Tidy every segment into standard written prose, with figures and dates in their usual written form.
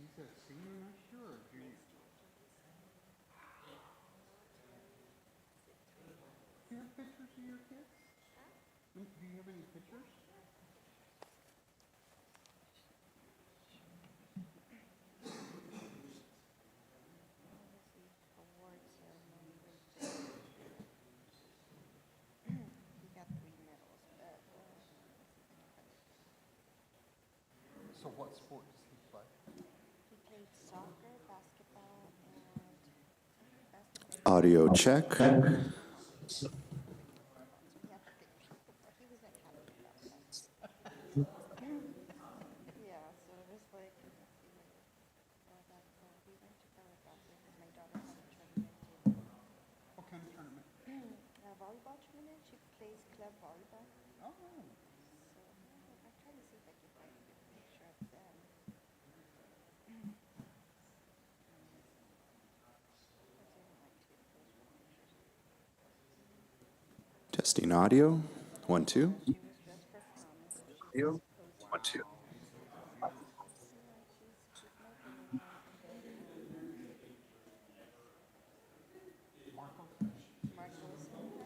He's a senior next year or a junior? Do you have pictures of your kids? Do you have any pictures? So what sport does he play? He played soccer, basketball, and Audio check. he had pictures. He was not happy about that. Yeah, so it was like, we went to Gadsden because my daughter had a tournament. What kind of tournament? Volleyball tournament. She plays club volleyball. Oh, So I'm trying to see if I can find a good picture of them. Testing audio. 1, 2. She was dressed for prom, so she's Audio. 1, 2. Marco? Marco's taking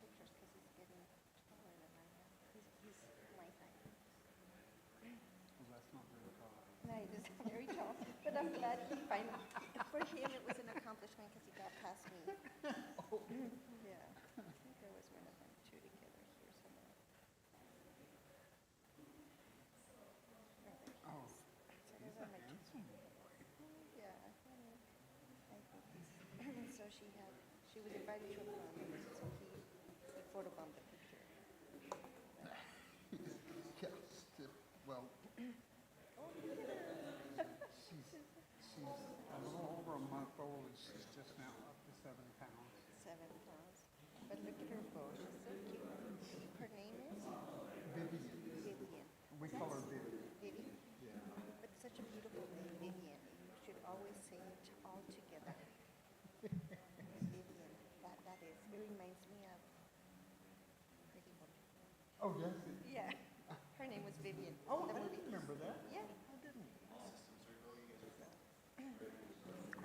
pictures because he's getting taller than I am. He's my height. Well, that's not very tall. No, he is very tall, but I'm glad he finally, for him it was an accomplishment because he got past me. Yeah, I think there was one of them two together here somewhere. Oh, So those are my two. handsome boy. Yeah, I think he's, so she was invited to a prom, so he photobombed the picture. Yes, well, she's a little over a month old and she's just now up to 7 pounds. 7 pounds. But look at her bow, she's so cute. Her name is Vivian. Vivian. We call her Vivian. Vivian. Yeah. But such a beautiful name, Vivian. You should always say it all together. Vivian. That is. It reminds me of Pretty Woman. Oh, yes. Yeah. Her name was Vivian. Oh, The I movie. remember that. Yeah. I didn't.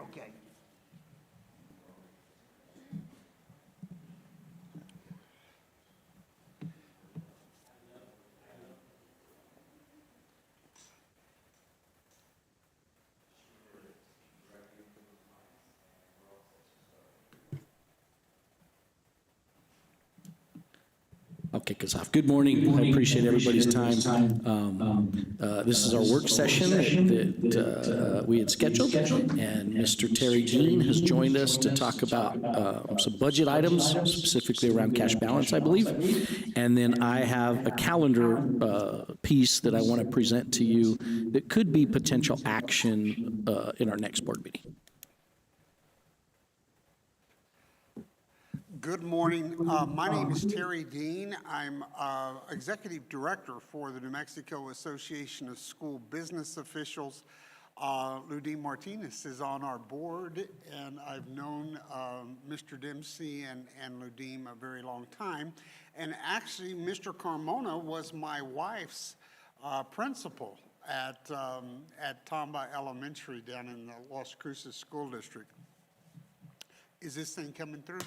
Okay. Okay, kick us off. Good morning. I appreciate everybody's time. This is our work session that we had scheduled, and Mr. Terry Dean has joined us to talk about some budget items, specifically around cash balance, I believe. And then I have a calendar piece that I want to present to you that could be potential action in our next board meeting. Good morning. My name is Terry Dean. I'm Executive Director for the New Mexico Association of School Business Officials. Ludine Martinez is on our board, and I've known Mr. Dempsey and Ludine a very long time. And actually, Mr. Carmona was my wife's principal at Tamba Elementary down in the Las Cruces School District. Is this thing coming through?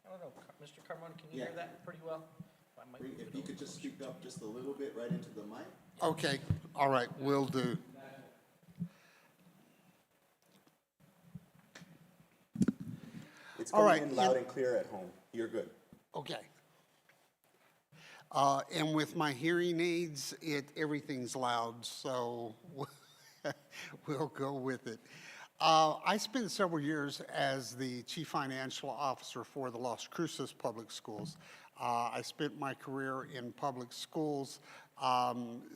I don't know, Mr. Carmona, can you hear that pretty well? If you could just speak up just a little bit right into the mic. Okay, all right, will do. It's All coming right, in loud and clear at home. You're good. Okay. And with my hearing aids, everything's loud, so we'll go with it. I spent several years as the Chief Financial Officer for the Las Cruces Public Schools. I spent my career in public schools,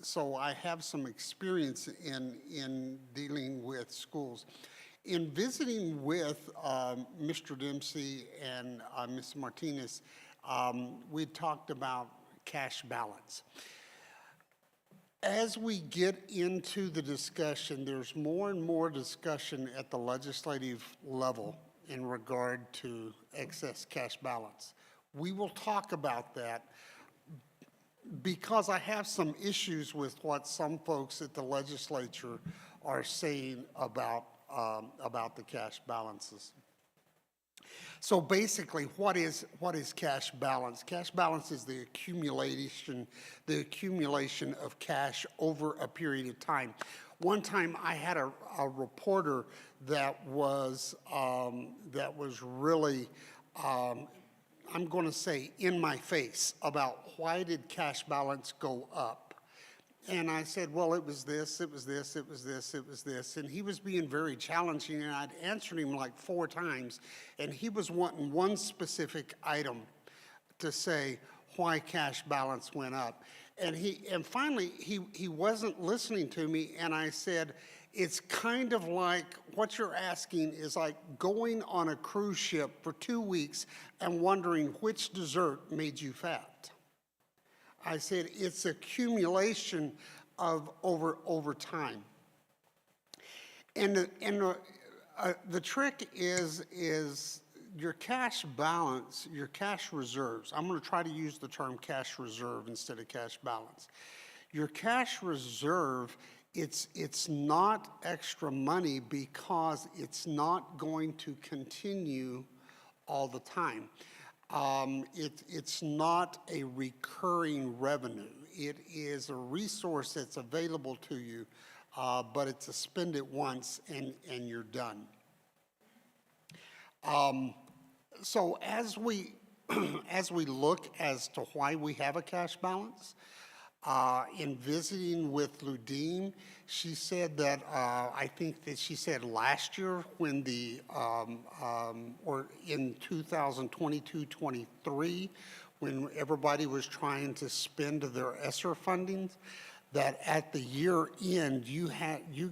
so I have some experience in dealing with schools. In visiting with Mr. Dempsey and Ms. Martinez, we talked about cash balance. As we get into the discussion, there's more and more discussion at the legislative level in regard to excess cash balance. We will talk about that. because I have some issues with what some folks at the legislature are saying about the cash balances. So basically, what is cash balance? Cash balance is the accumulation of cash over a period of time. One time, I had a reporter that was really, I'm going to say, in my face about why did cash balance go up. And I said, well, it was this, it was this, it was this, it was this. And he was being very challenging, and I'd answered him like 4 times, and he was wanting one specific item to say why cash balance went up. And finally, he wasn't listening to me, and I said, it's kind of like what you're asking is like going on a cruise ship for 2 weeks and wondering which dessert made you fat. I said, it's accumulation of over time. And the trick is your cash balance, your cash reserves. I'm going to try to use the term cash reserve instead of cash balance. Your cash reserve, it's not extra money because it's not going to continue all the time. It's not a recurring revenue. It is a resource that's available to you, but it's a spend it once and you're done. So as we look as to why we have a cash balance, in visiting with Ludine, she said that, I think that she said last year when or in 2022-23, when everybody was trying to spend their ESSER fundings, that at the year end, you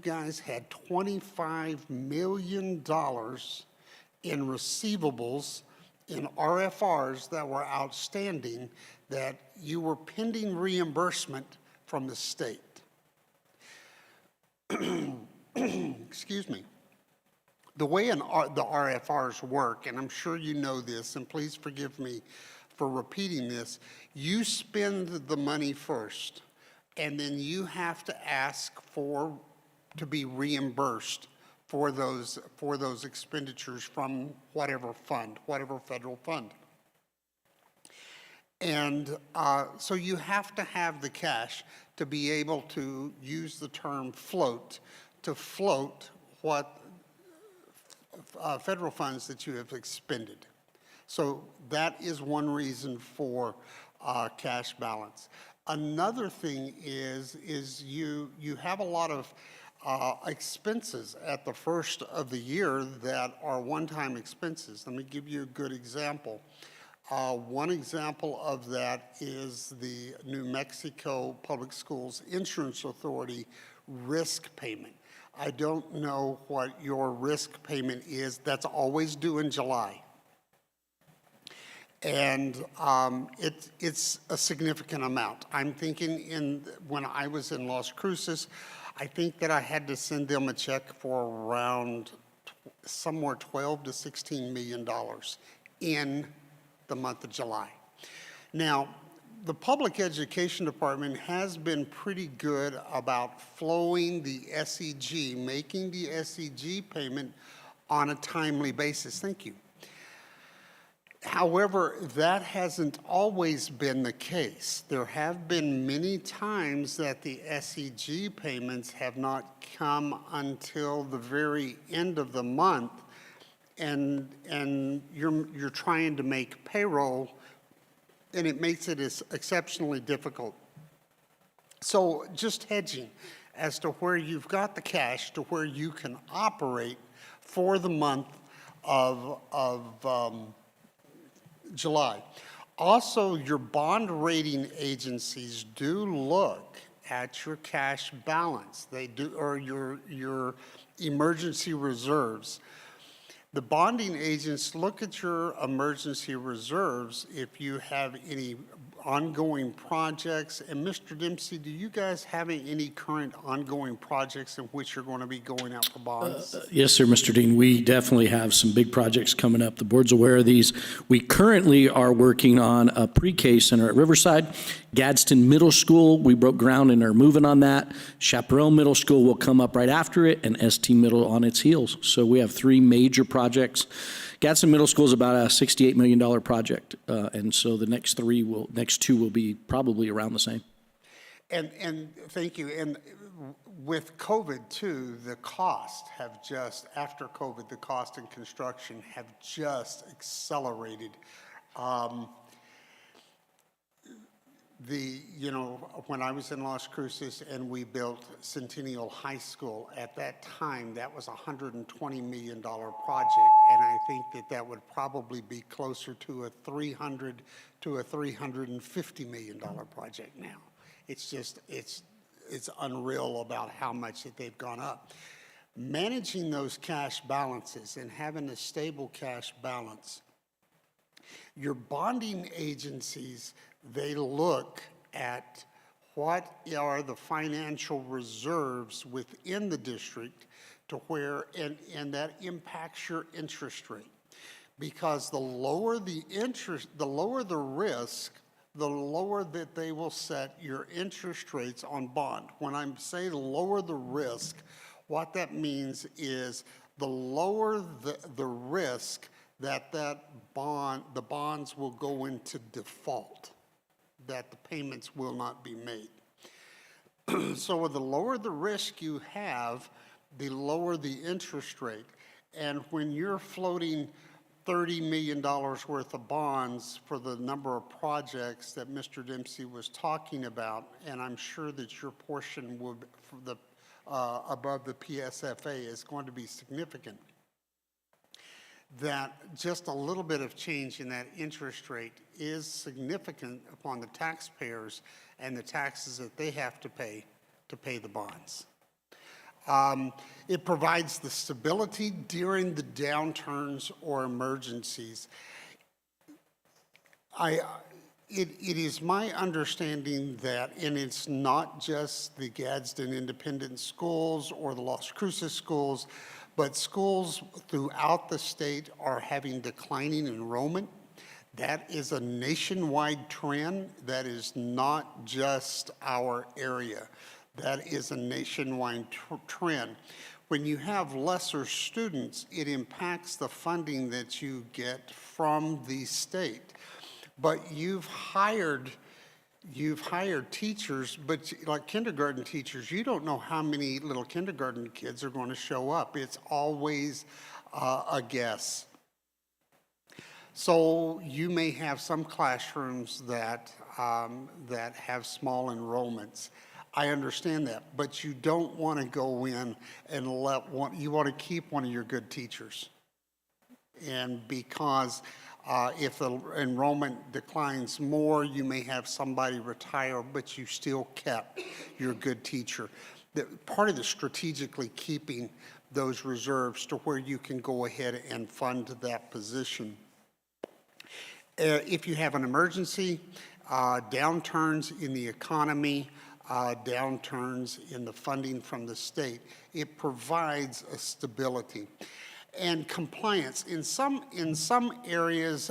guys had $25 million in receivables in RFRs that were outstanding that you were pending reimbursement from the state. Excuse me. The way the RFRs work, and I'm sure you know this, and please forgive me for repeating this, you spend the money first, and then you have to ask to be reimbursed for those expenditures from whatever fund, whatever federal fund. And so you have to have the cash to be able to use the term float, to float what federal funds that you have expended. So that is one reason for cash balance. Another thing is you have a lot of expenses at the first of the year that are one-time expenses. Let me give you a good example. One example of that is the New Mexico Public Schools Insurance Authority risk payment. I don't know what your risk payment is. That's always due in July. And it's a significant amount. I'm thinking when I was in Las Cruces, I think that I had to send them a check for around somewhere $12 to $16 million in the month of July. Now, the Public Education Department has been pretty good about flowing the SEG, making the SEG payment on a timely basis. Thank you. However, that hasn't always been the case. There have been many times that the SEG payments have not come until the very end of the month, and you're trying to make payroll, and it makes it exceptionally difficult. So just hedging as to where you've got the cash to where you can operate for the month of July. Also, your bond rating agencies do look at your cash balance. They do, or your emergency reserves. The bonding agents look at your emergency reserves if you have any ongoing projects. And Mr. Dempsey, do you guys have any current ongoing projects in which you're going to be going out for bonds? Yes, sir, Mr. Dean. We definitely have some big projects coming up. The board's aware of these. We currently are working on a pre-K center at Riverside. Gadsden Middle School, we broke ground and are moving on that. Chaparral Middle School will come up right after it, and ST Middle on its heels. So we have 3 major projects. Gadsden Middle School is about a $68 million project, and so the next 2 will be probably around the same. And thank you. And with COVID too, the cost have just, after COVID, the cost in construction have just accelerated. When I was in Las Cruces and we built Centennial High School, at that time, that was a $120 million project, and I think that would probably be closer to a $300 to a $350 million project now. It's just, it's unreal about how much that they've gone up. Managing those cash balances and having a stable cash balance, your bonding agencies, they look at what are the financial reserves within the district to where, and that impacts your interest rate. Because the lower the interest, the lower the risk, the lower that they will set your interest rates on bond. When I say lower the risk, what that means is the lower the risk that the bonds will go into default, that the payments will not be made. So the lower the risk you have, the lower the interest rate. And when you're floating $30 million worth of bonds for the number of projects that Mr. Dempsey was talking about, and I'm sure that your portion would, above the PSFA is going to be significant, that just a little bit of change in that interest rate is significant upon the taxpayers and the taxes that they have to pay the bonds. It provides the stability during the downturns or emergencies. It is my understanding that, and it's not just the Gadsden Independent Schools or the Las Cruces schools, but schools throughout the state are having declining enrollment. That is a nationwide trend. That is not just our area. That is a nationwide trend. When you have lesser students, it impacts the funding that you get from the state. But you've hired teachers, but like kindergarten teachers, you don't know how many little kindergarten kids are going to show up. It's always a guess. So you may have some classrooms that have small enrollments. I understand that, but you don't want to go in and you want to keep one of your good teachers. And because if the enrollment declines more, you may have somebody retire, but you still kept your good teacher. Part of the strategically keeping those reserves to where you can go ahead and fund that position. If you have an emergency, downturns in the economy, downturns in the funding from the state, it provides a stability. And compliance, in some areas,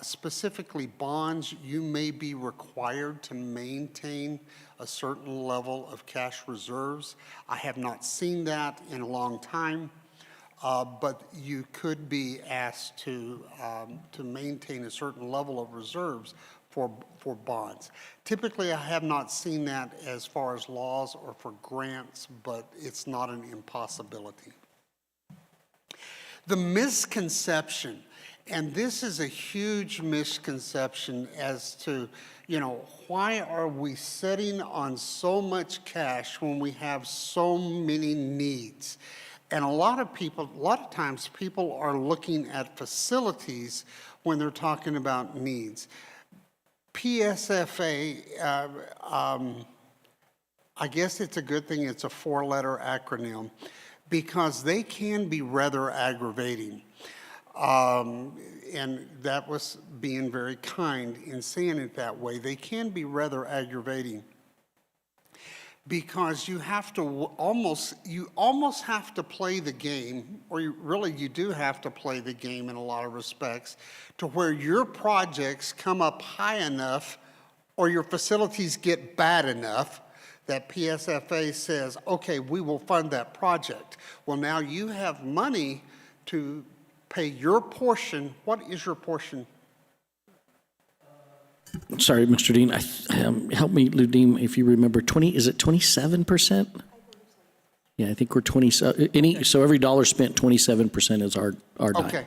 specifically bonds, you may be required to maintain a certain level of cash reserves. I have not seen that in a long time, but you could be asked to maintain a certain level of reserves for bonds. Typically, I have not seen that as far as laws or for grants, but it's not an impossibility. The misconception, and this is a huge misconception as to, why are we sitting on so much cash when we have so many needs? And a lot of times people are looking at facilities when they're talking about needs. PSFA, I guess it's a good thing it's a 4-letter acronym, because they can be rather aggravating. And that was being very kind in saying it that way. They can be rather aggravating because you have to almost have to play the game, or you do have to play the game in a lot of respects, to where your projects come up high enough or your facilities get bad enough that PSFA says, okay, we will fund that project. Well, now you have money to pay your portion. What is your portion? Sorry, Mr. Dean, help me, Ludim, if you remember, is it 27%? Yeah, I think we're 20, so every dollar spent, 27% is our dime. Okay.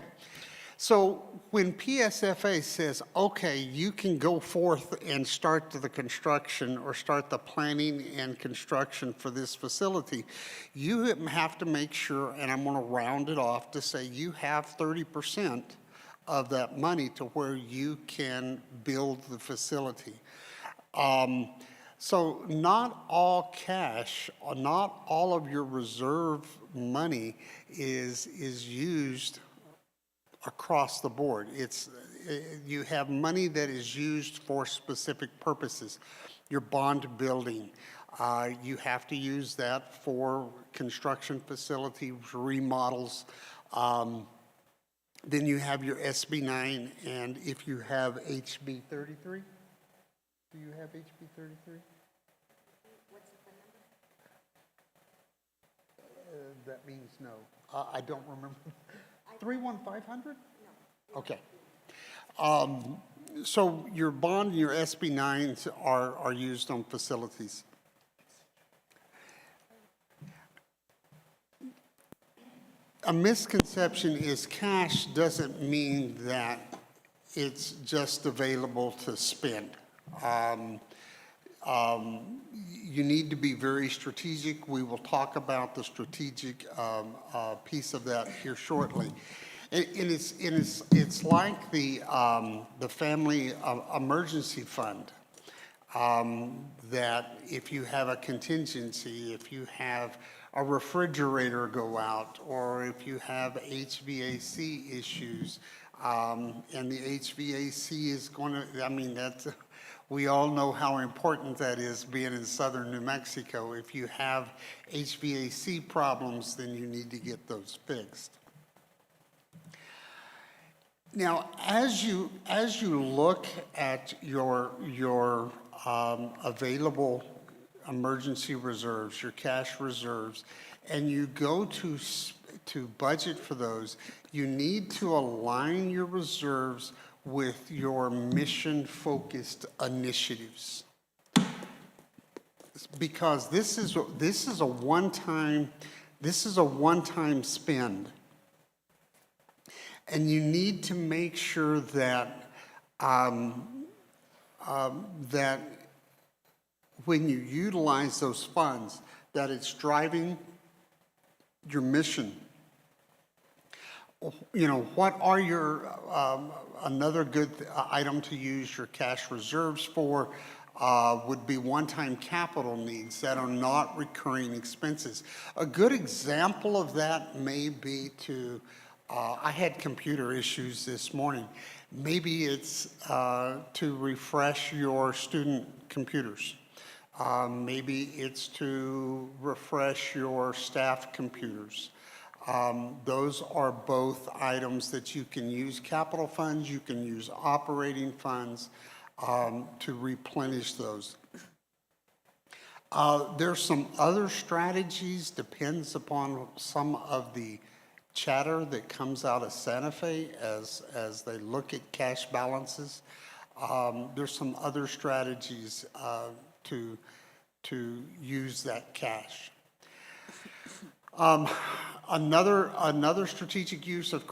So when PSFA says, okay, you can go forth and start the construction or start the planning and construction for this facility, you have to make sure, and I'm going to round it off to say you have 30% of that money to where you can build the facility. So not all cash, or not all of your reserve money is used across the board. You have money that is used for specific purposes. Your bond building, you have to use that for construction facilities, remodels. Then you have your SB9, and if you have HB 33, do you have HB 33? That means no. I don't remember. 31500? No. Okay. So your bond and your SB9s are used on facilities. A misconception is cash doesn't mean that it's just available to spend. You need to be very strategic. We will talk about the strategic piece of that here shortly. And it's like the family emergency fund, that if you have a contingency, if you have a refrigerator go out, or if you have HVAC issues, and the HVAC is going to, I mean, we all know how important that is being in southern New Mexico. If you have HVAC problems, then you need to get those fixed. Now, as you look at your available emergency reserves, your cash reserves, and you go to budget for those, you need to align your reserves with your mission-focused initiatives, because this is a one-time spend, and you need to make sure that that when you utilize those funds, that it's driving your mission. You know, what are your, another good item to use your cash reserves for would be one-time capital needs that are not recurring expenses. A good example of that may be I had computer issues this morning. Maybe it's to refresh your student computers. Maybe it's to refresh your staff computers. Those are both items that you can use capital funds, you can use operating funds to replenish those. There's some other strategies, depends upon some of the chatter that comes out of Santa Fe as they look at cash balances. There's some other strategies to use that cash. Another strategic use of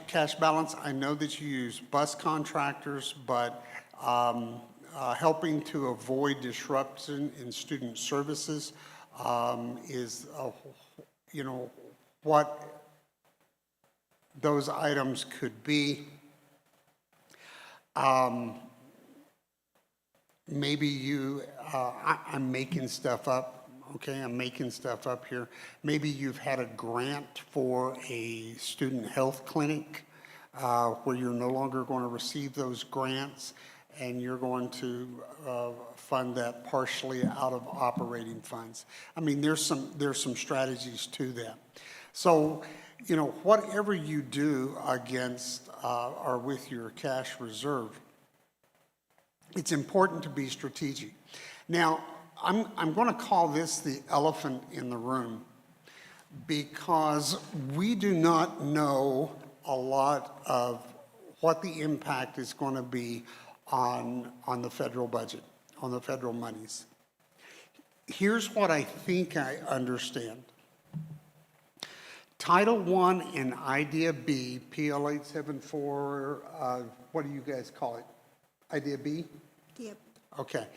cash balance, I know that you use bus contractors, but helping to avoid disruption in student services is, you know, what those items could be. Maybe I'm making stuff up, okay? I'm making stuff up here. Maybe you've had a grant for a student health clinic. where you're no longer going to receive those grants, and you're going to fund that partially out of operating funds. I mean, there's some strategies to that. So, you know, whatever you do against or with your cash reserve, it's important to be strategic. Now, I'm going to call this the elephant in the room, because we do not know a lot of what the impact is going to be on the federal budget, on the federal monies. Here's what I think I understand. Title I and Idea B, PL 874, what do you guys call it? Idea B? Yep. Okay.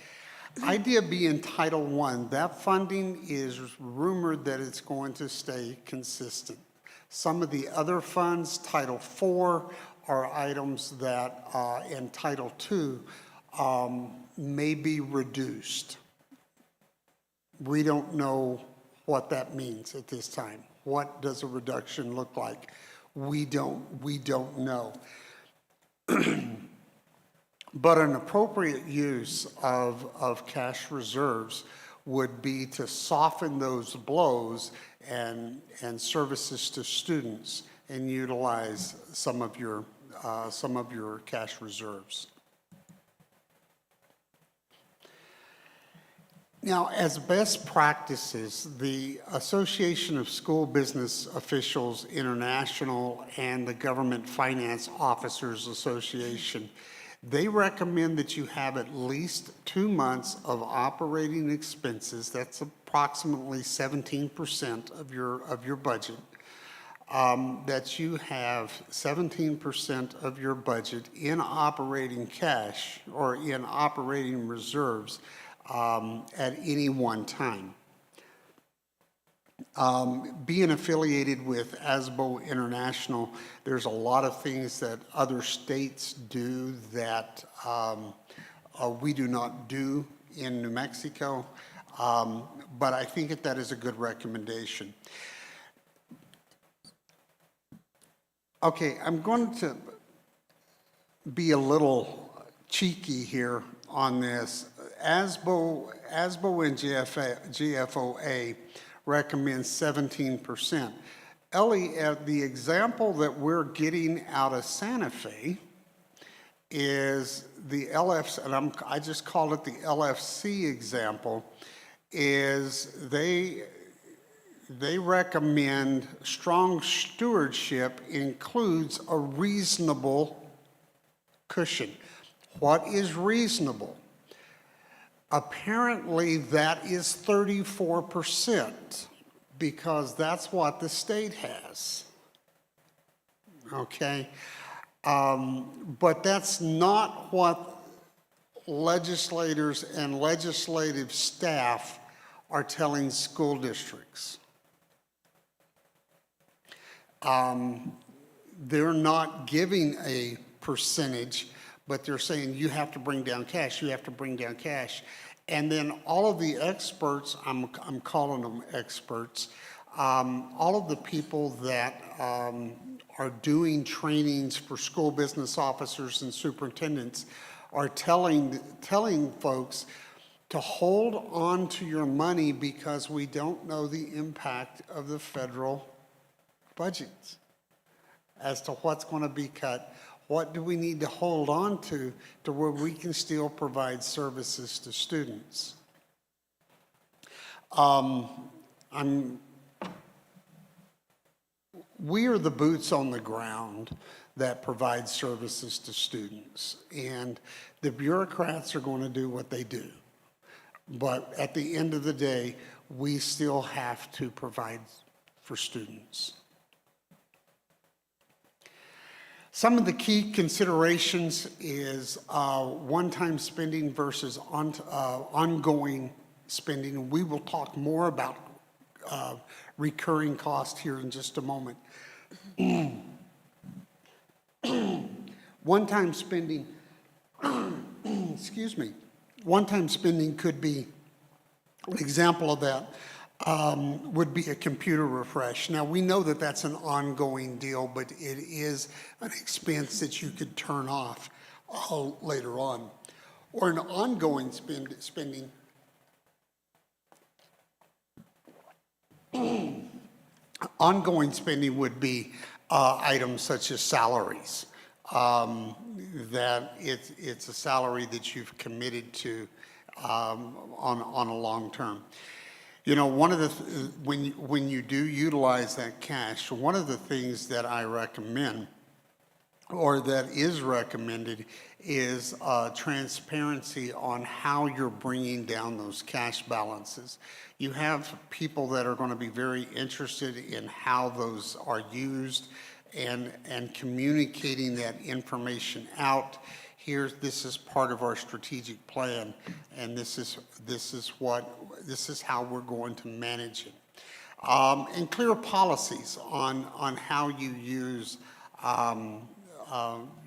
Idea B in Title I, that funding is rumored that it's going to stay consistent. Some of the other funds, Title IV, are items that in Title II may be reduced. We don't know what that means at this time. What does a reduction look like? We don't know. But an appropriate use of cash reserves would be to soften those blows and services to students and utilize some of your cash reserves. Now, as best practices, the Association of School Business Officials International and the Government Finance Officers Association, they recommend that you have at least 2 months of operating expenses. That's approximately 17% of your budget. That you have 17% of your budget in operating cash or in operating reserves at any one time. Being affiliated with ASBO International, there's a lot of things that other states do that we do not do in New Mexico, but I think that is a good recommendation. Okay, I'm going to be a little cheeky here on this. ASBO and GFOA recommends 17%. Ellie, the example that we're getting out of Santa Fe is the LFC, and I just called it the LFC example, is they recommend strong stewardship includes a reasonable cushion. What is reasonable? Apparently that is 34%, because that's what the state has. Okay? But that's not what legislators and legislative staff are telling school districts. They're not giving a percentage, but they're saying you have to bring down cash, you have to bring down cash. And then all of the experts, I'm calling them experts, all of the people that are doing trainings for school business officers and superintendents are telling folks to hold on to your money because we don't know the impact of the federal budgets as to what's going to be cut. What do we need to hold on to where we can still provide services to students? We are the boots on the ground that provide services to students, and the bureaucrats are going to do what they do. But at the end of the day, we still have to provide for students. Some of the key considerations is one-time spending versus ongoing spending. We will talk more about recurring cost here in just a moment. One-time spending, excuse me, one-time spending could be an example of that. would be a computer refresh. Now, we know that that's an ongoing deal, but it is an expense that you could turn off later on. Or an ongoing spending. Ongoing spending would be items such as salaries. That it's a salary that you've committed to on a long term. You know, one of the, when you do utilize that cash, one of the things that I recommend, or that is recommended, is transparency on how you're bringing down those cash balances. You have people that are going to be very interested in how those are used and communicating that information out. This is part of our strategic plan, and this is how we're going to manage it. And clear policies on how you use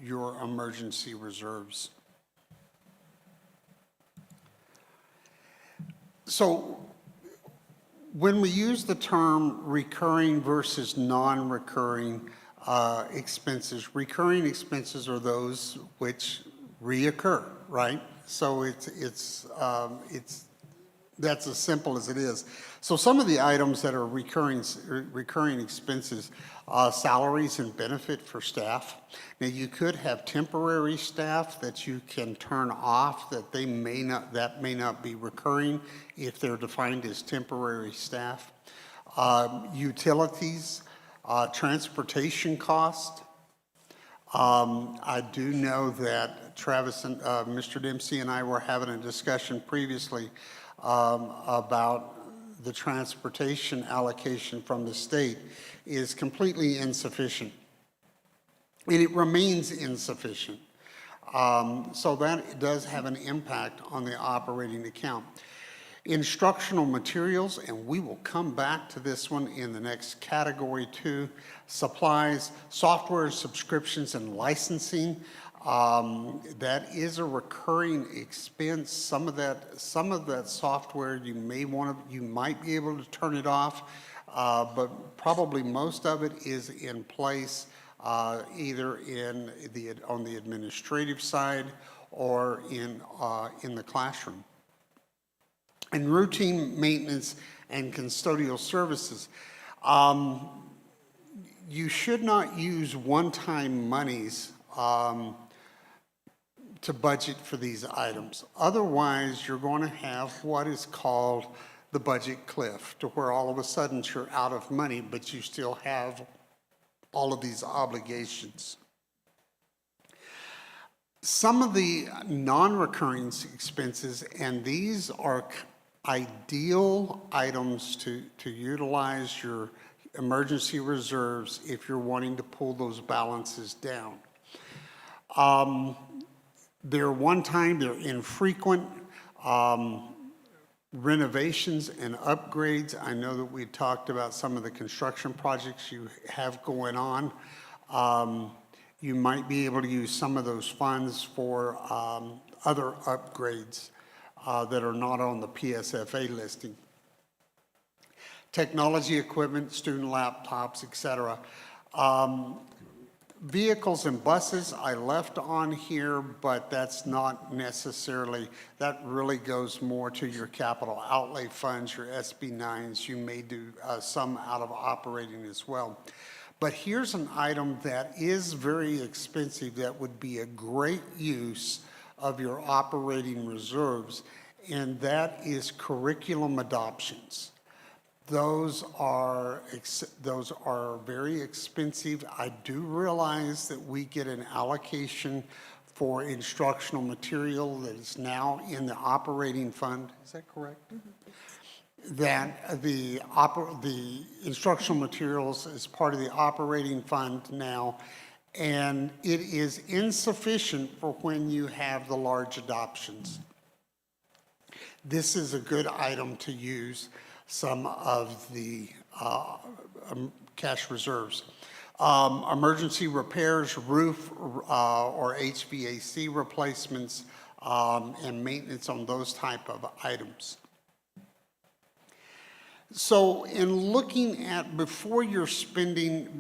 your emergency reserves. So when we use the term recurring versus non-recurring expenses, recurring expenses are those which reoccur, right? So that's as simple as it is. So some of the items that are recurring expenses, salaries and benefit for staff. Now, you could have temporary staff that you can turn off, that may not be recurring if they're defined as temporary staff. Utilities, transportation cost. I do know that Travis and Mr. Dempsey and I were having a discussion previously about the transportation allocation from the state is completely insufficient. And it remains insufficient. So that does have an impact on the operating account. Instructional materials, and we will come back to this one in the next category too. Supplies, software subscriptions and licensing. That is a recurring expense. Some of that software you might be able to turn it off, but probably most of it is in place either on the administrative side or in the classroom. And routine maintenance and custodial services. You should not use one-time monies to budget for these items. Otherwise, you're going to have what is called the budget cliff, to where all of a sudden you're out of money, but you still have all of these obligations. Some of the non-recurring expenses, and these are ideal items to utilize your emergency reserves if you're wanting to pull those balances down. They're one-time, they're infrequent. Renovations and upgrades. I know that we talked about some of the construction projects you have going on. You might be able to use some of those funds for other upgrades that are not on the PSFA listing. Technology equipment, student laptops, etc. Vehicles and buses I left on here, but that's not necessarily, that really goes more to your capital outlay funds, your SB9s. You may do some out of operating as well. But here's an item that is very expensive that would be a great use of your operating reserves, and that is curriculum adoptions. Those are very expensive. I do realize that we get an allocation for instructional material that is now in the operating fund. Is that correct? Mm-hmm. That the instructional materials is part of the operating fund now, and it is insufficient for when you have the large adoptions. This is a good item to use some of the cash reserves. Emergency repairs, roof or HVAC replacements, and maintenance on those type of items. So in looking at, before you spend your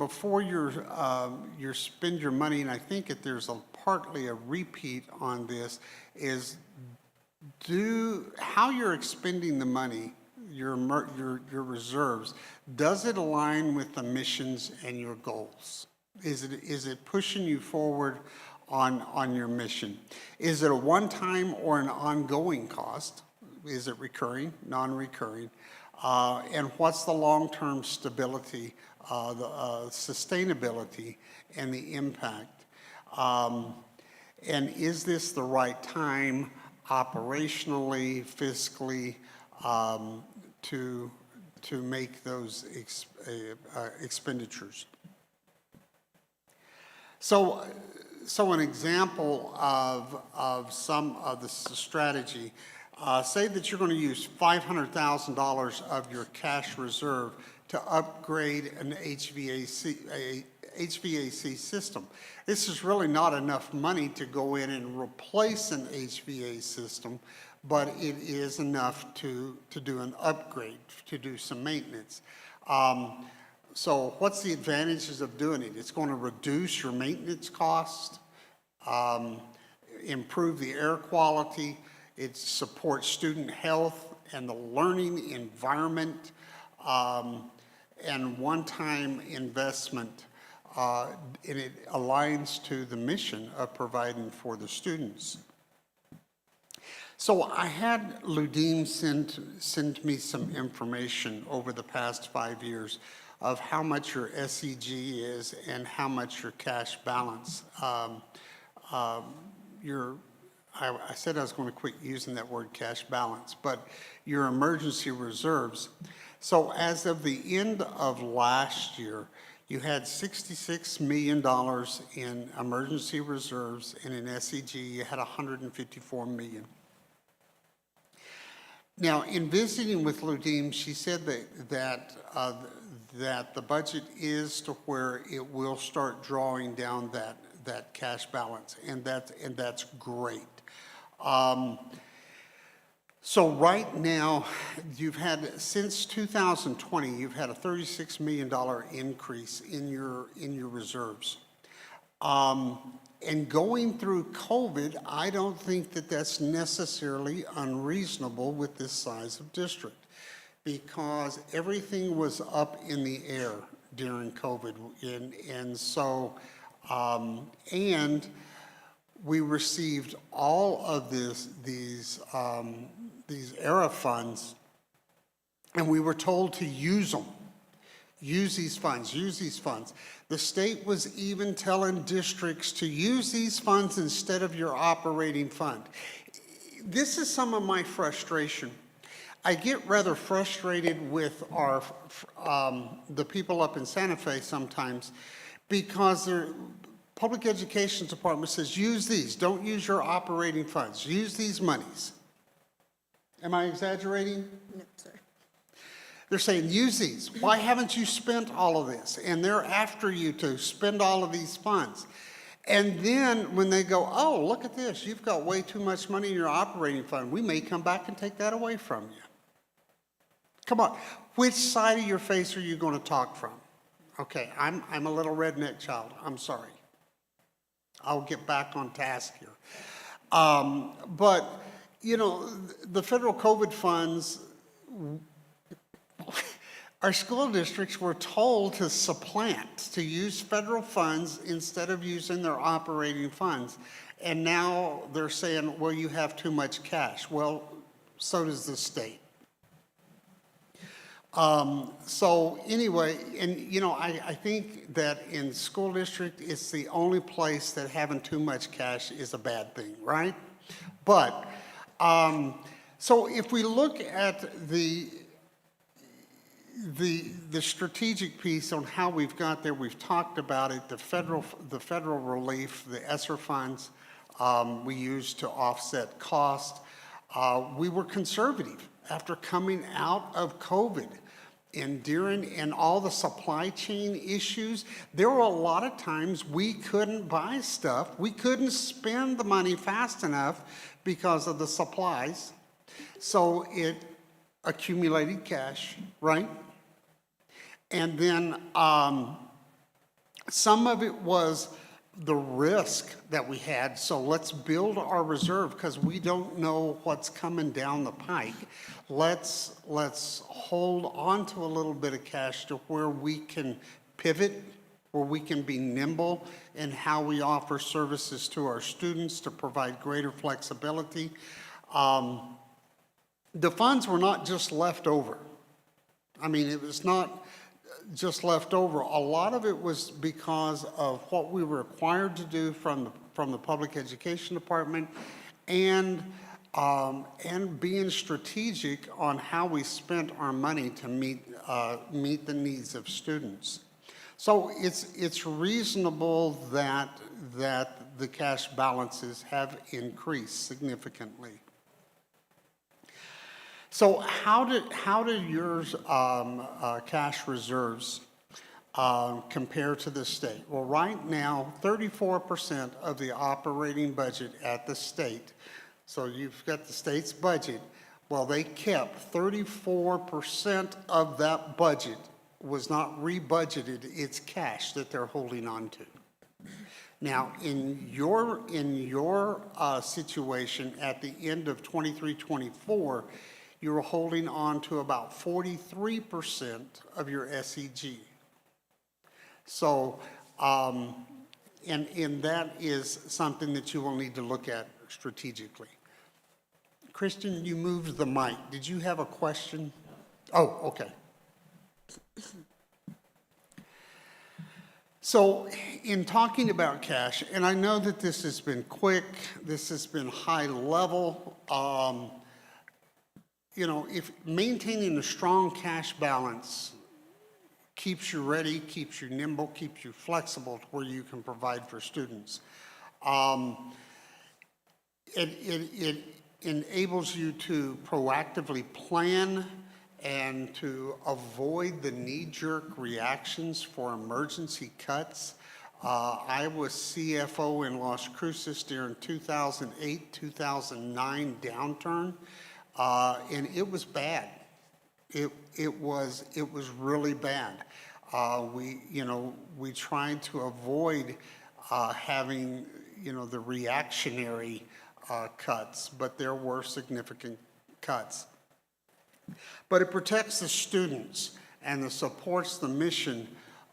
money, and I think that there's partly a repeat on this, is how you're expending the money, your reserves, does it align with the missions and your goals? Is it pushing you forward on your mission? Is it a one-time or an ongoing cost? Is it recurring, non-recurring? And what's the long-term stability, the sustainability, and the impact? And is this the right time operationally, fiscally, to make those expenditures? So an example of some of the strategy, say that you're going to use $500,000 of your cash reserve to upgrade an HVAC system. This is really not enough money to go in and replace an HVAC system, but it is enough to do an upgrade, to do some maintenance. So what's the advantages of doing it? It's going to reduce your maintenance cost, improve the air quality. It supports student health and the learning environment, and one-time investment, and it aligns to the mission of providing for the students. So I had Ludim send me some information over the past 5 years of how much your SEG is and how much your cash balance. I said I was going to quit using that word cash balance, but your emergency reserves. So as of the end of last year, you had $66 million in emergency reserves, and in SEG you had $154 million. Now, in visiting with Ludim, she said that the budget is to where it will start drawing down that cash balance, and that's great. So right now, since 2020, you've had a $36 million increase in your reserves. And going through COVID, I don't think that that's necessarily unreasonable with this size of district, because everything was up in the air during COVID. And so, and we received all of these ERA funds, and we were told to use them. Use these funds, use these funds. The state was even telling districts to use these funds instead of your operating fund. This is some of my frustration. I get rather frustrated with the people up in Santa Fe sometimes, because their public education department says, use these, don't use your operating funds, use these monies. Am I exaggerating? No, sir. They're saying, use these. Why haven't you spent all of this? And they're after you to spend all of these funds. And then when they go, oh, look at this, you've got way too much money in your operating fund, we may come back and take that away from you. Come on, which side of your face are you going to talk from? Okay, I'm a little redneck child, I'm sorry. I'll get back on task here. But, you know, the federal COVID funds, our school districts were told to supplant, to use federal funds instead of using their operating funds. And now they're saying, well, you have too much cash. Well, so does the state. So anyway, and you know, I think that in school district, it's the only place that having too much cash is a bad thing, right? But, so if we look at the strategic piece on how we've got there, we've talked about it, the federal relief, the ESSER funds we used to offset cost. We were conservative after coming out of COVID and all the supply chain issues. There were a lot of times we couldn't buy stuff. We couldn't spend the money fast enough because of the supplies. So it accumulated cash, right? And then some of it was the risk that we had. So let's build our reserve because we don't know what's coming down the pike. Let's hold on to a little bit of cash to where we can pivot, where we can be nimble in how we offer services to our students to provide greater flexibility. The funds were not just left over. I mean, it was not just left over. A lot of it was because of what we were required to do from the public education department and being strategic on how we spent our money to meet the needs of students. So it's reasonable that the cash balances have increased significantly. So how did yours cash reserves compare to the state? Well, right now, 34% of the operating budget at the state, so you've got the state's budget, well, they kept 34% of that budget was not rebudgeted, it's cash that they're holding on to. Now, in your situation at the end of 23-24, you were holding on to about 43% of your SEG. So, and that is something that you will need to look at strategically. Christian, you moved the mic. Did you have a question? Oh, okay. So in talking about cash, and I know that this has been quick, this has been high level, you know, if maintaining a strong cash balance keeps you ready, keeps you nimble, keeps you flexible to where you can provide for students. It enables you to proactively plan and to avoid the knee-jerk reactions for emergency cuts. I was CFO in Las Cruces during 2008-2009 downturn. And it was bad. It was really bad. We tried to avoid having, the reactionary cuts, but there were significant cuts. But it protects the students and it supports the mission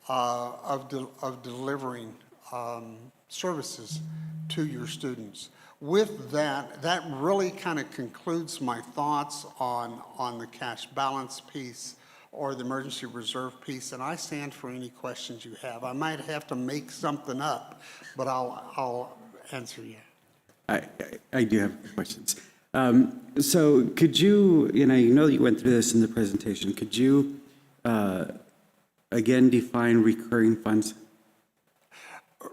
of delivering services to your students. With that, that really kind of concludes my thoughts on the cash balance piece or the emergency reserve piece, and I stand for any questions you have. I might have to make something up, but I'll answer you. I do have questions. So could you, and I know that you went through this in the presentation, could you again define recurring funds?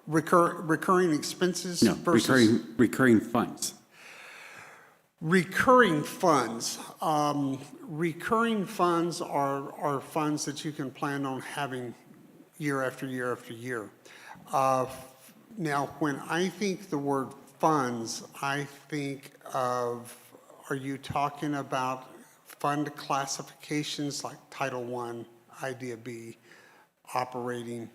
Recurring expenses? No, versus recurring funds. Recurring funds. Recurring funds are funds that you can plan on having year after year after year. Now, when I think the word funds, I think of, are you talking about fund classifications like Title I, Idea B, operating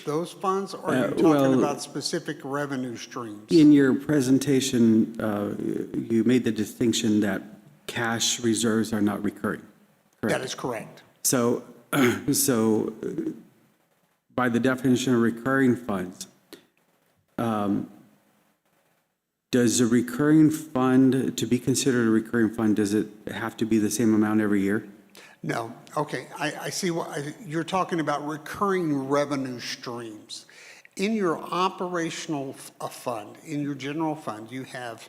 those funds, or are you talking about specific revenue streams? In your presentation, you made the distinction that cash reserves are not recurring, correct? That is correct. So, by the definition of recurring funds, does a recurring fund, to be considered a recurring fund, does it have to be the same amount every year? No. Okay. I see what you're talking about, recurring revenue streams. In your operational fund, in your general fund, you have,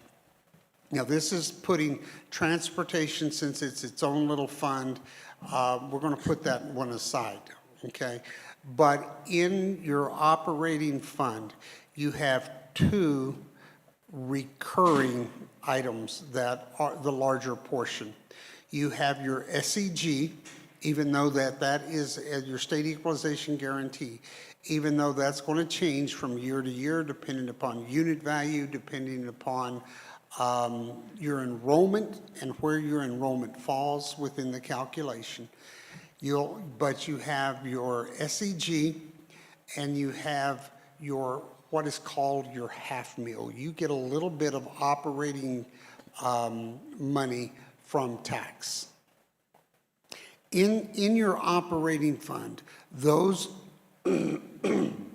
now this is putting transportation, since it's its own little fund, we're going to put that one aside, okay? But in your operating fund, you have two recurring items that are the larger portion. You have your SEG, even though that is your state equalization guarantee, even though that's going to change from year to year, depending upon unit value, depending upon your enrollment and where your enrollment falls within the calculation. But you have your SEG and you have your what is called your half meal. You get a little bit of operating money from tax. In your operating fund, those,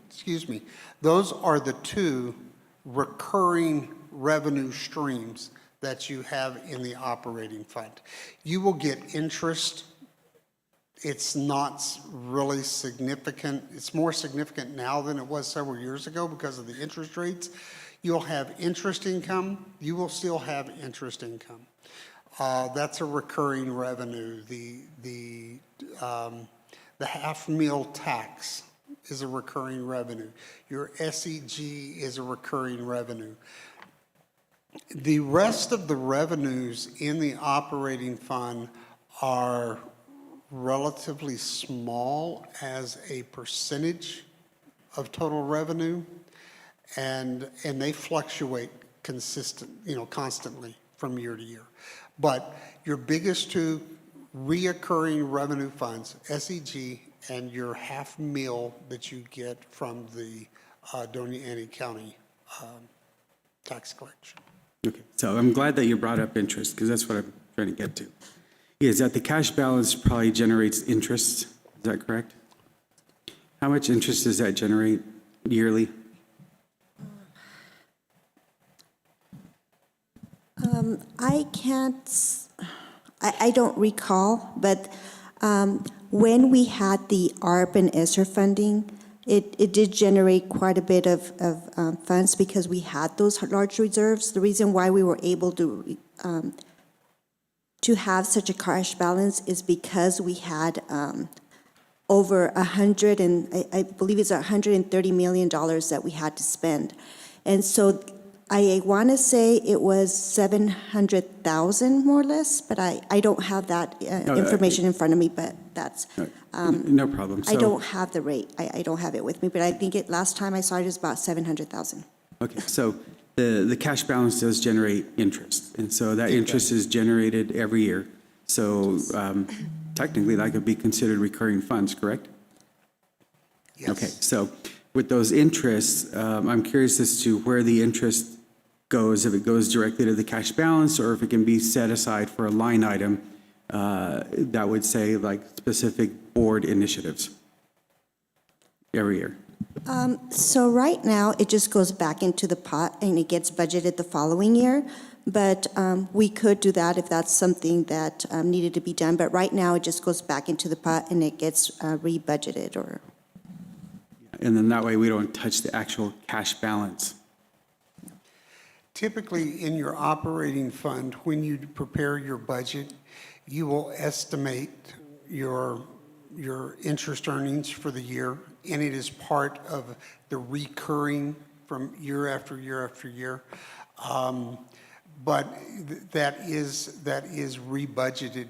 excuse me, those are the two recurring revenue streams that you have in the operating fund. You will get interest. It's not really significant. It's more significant now than it was several years ago because of the interest rates. You'll have interest income. You will still have interest income. That's a recurring revenue. The half meal tax is a recurring revenue. Your SEG is a recurring revenue. The rest of the revenues in the operating fund are relatively small as a percentage of total revenue, and they fluctuate constantly from year to year. But your biggest two reoccurring revenue funds, SEG and your half meal that you get from the Doña Ana County tax collection. Okay, so I'm glad that you brought up interest, because that's what I'm trying to get to. Is that the cash balance probably generates interest, is that correct? How much interest does that generate yearly? I don't recall, but when we had the ARP and ESSER funding, it did generate quite a bit of funds because we had those large reserves. The reason why we were able to have such a cash balance is because we had over I believe it's $130 million that we had to spend. And so I want to say it was 700,000 more or less, but I don't have that information in front of me, but that's, No problem. I don't have the rate. I don't have it with me, but I think last time I saw it was about 700,000. Okay, so the cash balance does generate interest, and so that interest is generated every year. So technically, that could be considered recurring funds, correct? Yes. Okay, so with those interests, I'm curious as to where the interest goes, if it goes directly to the cash balance, or if it can be set aside for a line item that would say like specific board initiatives every year. So right now, it just goes back into the pot and it gets budgeted the following year. But we could do that if that's something that needed to be done. But right now, it just goes back into the pot and it gets rebudgeted or. And then that way we don't touch the actual cash balance. Typically, in your operating fund, when you prepare your budget, you will estimate your interest earnings for the year, and it is part of the recurring from year after year after year. But that is rebudgeted.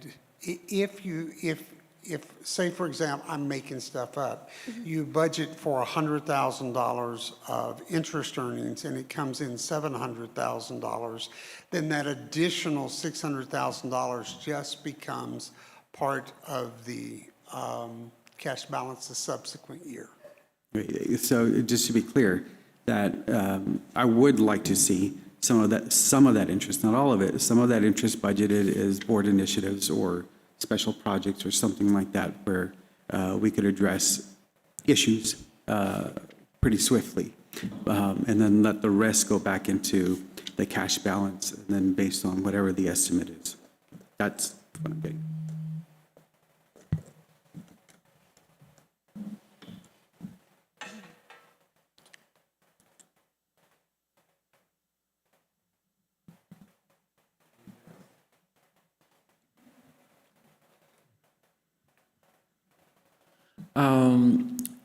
If say for example, I'm making stuff up, you budget for $100,000 of interest earnings and it comes in $700,000, then that additional $600,000 just becomes part of the cash balance the subsequent year. So just to be clear, that I would like to see some of that interest, not all of it, some of that interest budgeted as board initiatives or special projects or something like that, where we could address issues pretty swiftly, and then let the rest go back into the cash balance, and then based on whatever the estimate is. That's what I'm getting.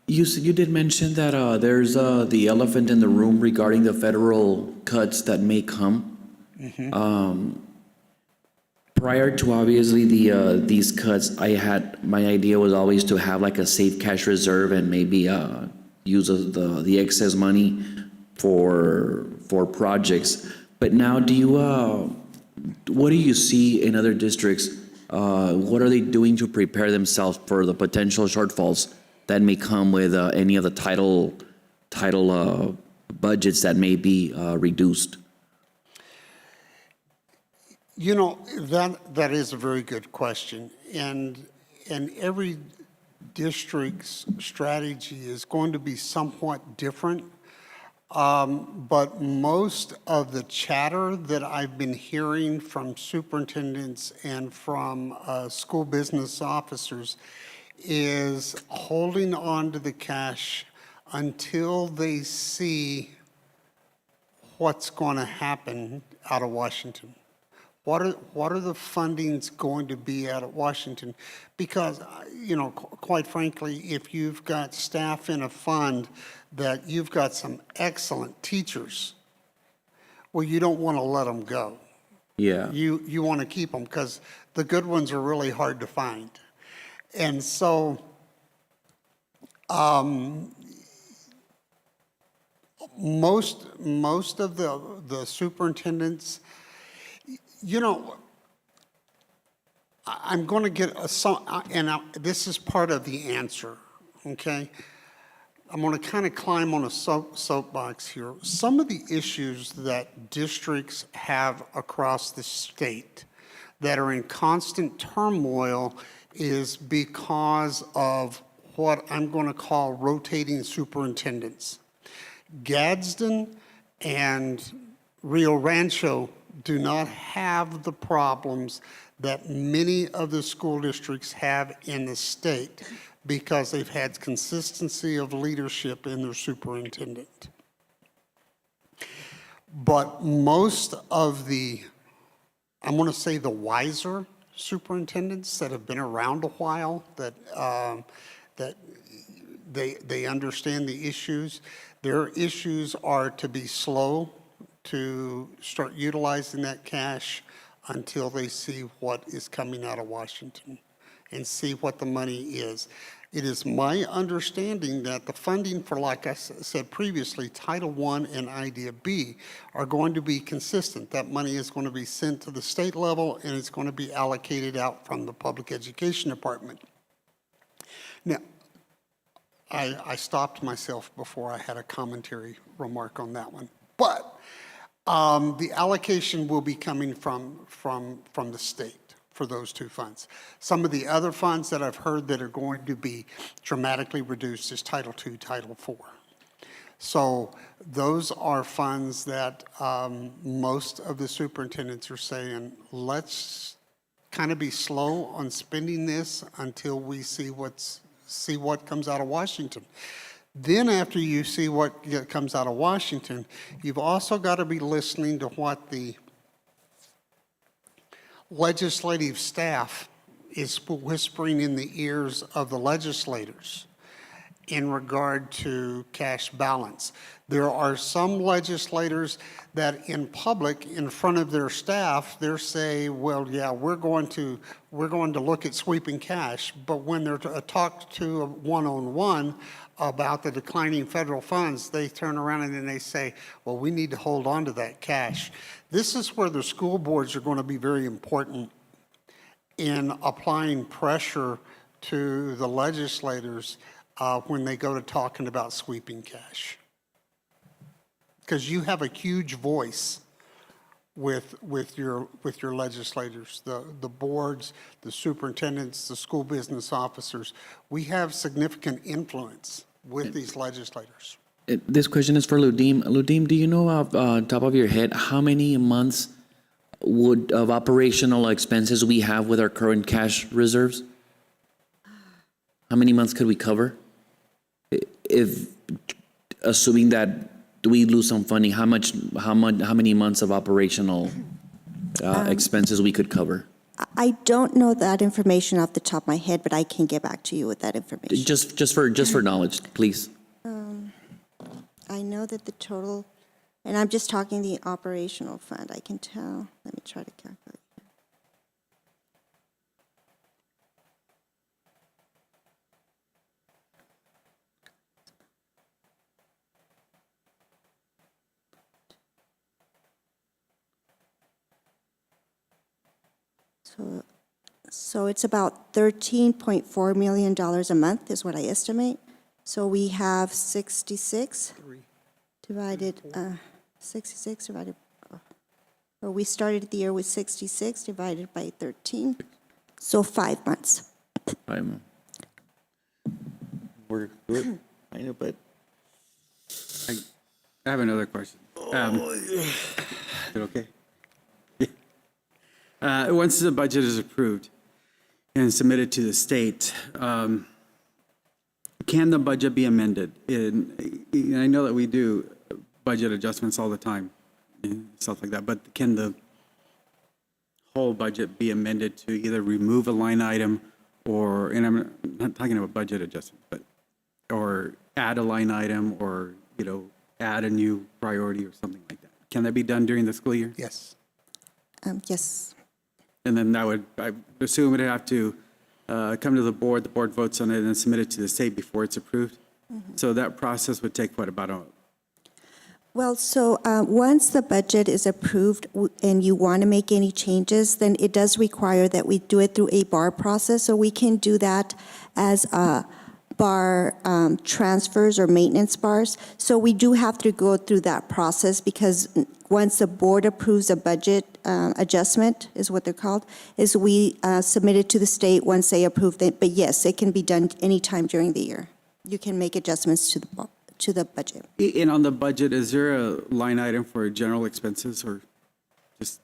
You did mention that there's the elephant in the room regarding the federal cuts that may come. prior to obviously these cuts, my idea was always to have like a safe cash reserve and maybe use the excess money for projects. But now, what do you see in other districts? What are they doing to prepare themselves for the potential shortfalls that may come with any of the title budgets that may be reduced? You know, that is a very good question. And every district's strategy is going to be somewhat different. But most of the chatter that I've been hearing from superintendents and from school business officers is holding on to the cash until they see what's going to happen out of Washington. What are the fundings going to be out of Washington? Because, you know, quite frankly, if you've got staff in a fund that you've got some excellent teachers, well, you don't want to let them go. Yeah. You want to keep them because the good ones are really hard to find. And so most of the superintendents, you know, I'm going to get this is part of the answer, okay? I'm going to kind of climb on a soapbox here. Some of the issues that districts have across the state that are in constant turmoil is because of what I'm going to call rotating superintendents. Gadsden and Rio Rancho do not have the problems that many of the school districts have in the state because they've had consistency of leadership in their superintendent. But most of the, I'm going to say the wiser superintendents that have been around a while, that they understand the issues. Their issues are to be slow to start utilizing that cash until they see what is coming out of Washington and see what the money is. It is my understanding that the funding for, like I said previously, Title I and Idea B are going to be consistent. That money is going to be sent to the state level and it's going to be allocated out from the public education department. Now, I stopped myself before I had a commentary remark on that one. But the allocation will be coming from the state for those two funds. Some of the other funds that I've heard that are going to be dramatically reduced is Title II, Title IV. So those are funds that most of the superintendents are saying, let's kind of be slow on spending this until we see what comes out of Washington. Then after you see what comes out of Washington, you've also got to be listening to what the legislative staff is whispering in the ears of the legislators in regard to cash balance. There are some legislators that in public, in front of their staff, they're saying, well, yeah, we're going to look at sweeping cash. But when they're talked to one-on-one about the declining federal funds, they turn around and then they say, well, we need to hold on to that cash. This is where the school boards are going to be very important in applying pressure to the legislators when they go to talking about sweeping cash. Because you have a huge voice with your legislators, the boards, the superintendents, the school business officers. We have significant influence with these legislators. This question is for Ludim. Ludim, do you know off top of your head how many months of operational expenses we have with our current cash reserves? How many months could we cover? If assuming that we lose some funding, how many months of operational expenses we could cover? I don't know that information off the top of my head, but I can get back to you with that information. Just for knowledge, please. I know that the total, and I'm just talking the operational fund, I can tell. Let me try to calculate. So it's about $13.4 million a month is what I estimate. So we have 66 divided, 66 divided, or we started the year with 66 divided by 13, so 5 months. We're good, I know, but I have another question. Is it okay? Once the budget is approved and submitted to the state, can the budget be amended? And I know that we do budget adjustments all the time, and stuff like that, but can the whole budget be amended to either remove a line item or, and I'm not talking about budget adjustment, but, or add a line item or, add a new priority or something like that? Can that be done during the school year? Yes. Yes. And then that would, I assume it'd have to come to the board votes on it, and then submit it to the state before it's approved? So that process would take, what, about a, Well, so once the budget is approved and you want to make any changes, then it does require that we do it through a bar process. So we can do that as bar transfers or maintenance bars. So we do have to go through that process, because once the board approves a budget adjustment, is what they're called, is we submit it to the state once they approve it. But yes, it can be done anytime during the year. You can make adjustments to the budget. and on the budget, is there a line item for general expenses or just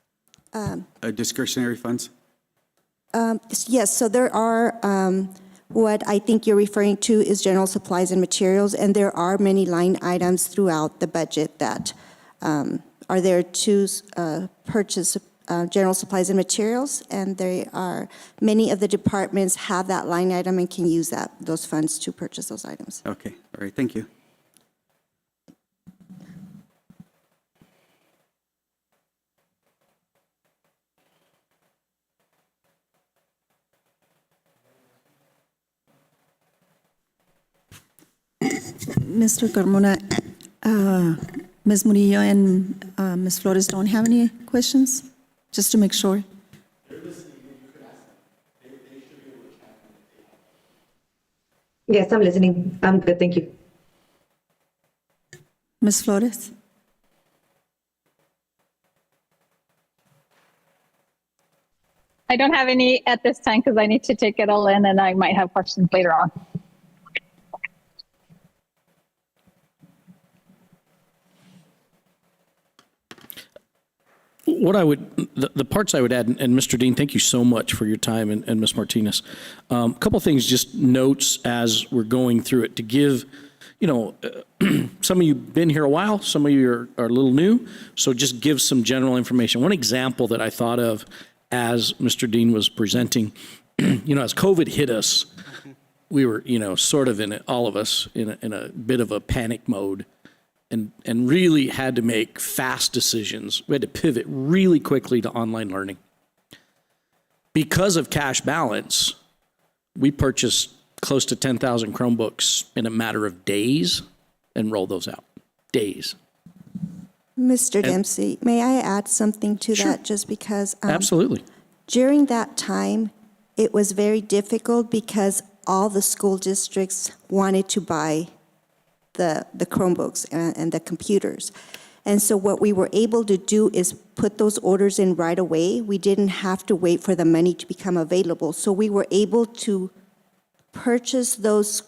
discretionary funds? Yes, so there are, what I think you're referring to is general supplies and materials, and there are many line items throughout the budget that are there to purchase general supplies and materials, and they are, many of the departments have that line item and can use those funds to purchase those items. Okay, all right, thank you. Mr. Carmona, Ms. Murillo and Ms. Flores don't have any questions? Just to make sure. Yes, I'm listening. I'm good, thank you. Ms. Flores? I don't have any at this time because I need to take it all in, and I might have questions later on. What I would, the parts I would add, and Mr. Dean, thank you so much for your time, and Ms. Martinez. A couple things, just notes as we're going through it to give, some of you been here a while, some of you are a little new, so just give some general information. One example that I thought of as Mr. Dean was presenting, as COVID hit us, we were, sort of in it, all of us, in a bit of a panic mode. And really had to make fast decisions. We had to pivot really quickly to online learning. Because of cash balance, we purchased close to 10,000 Chromebooks in a matter of days and rolled those out. Days. Mr. Dempsey, may I add something to that, just because? Absolutely. During that time, it was very difficult because all the school districts wanted to buy the Chromebooks and the computers. And so what we were able to do is put those orders in right away. We didn't have to wait for the money to become available. So we were able to purchase those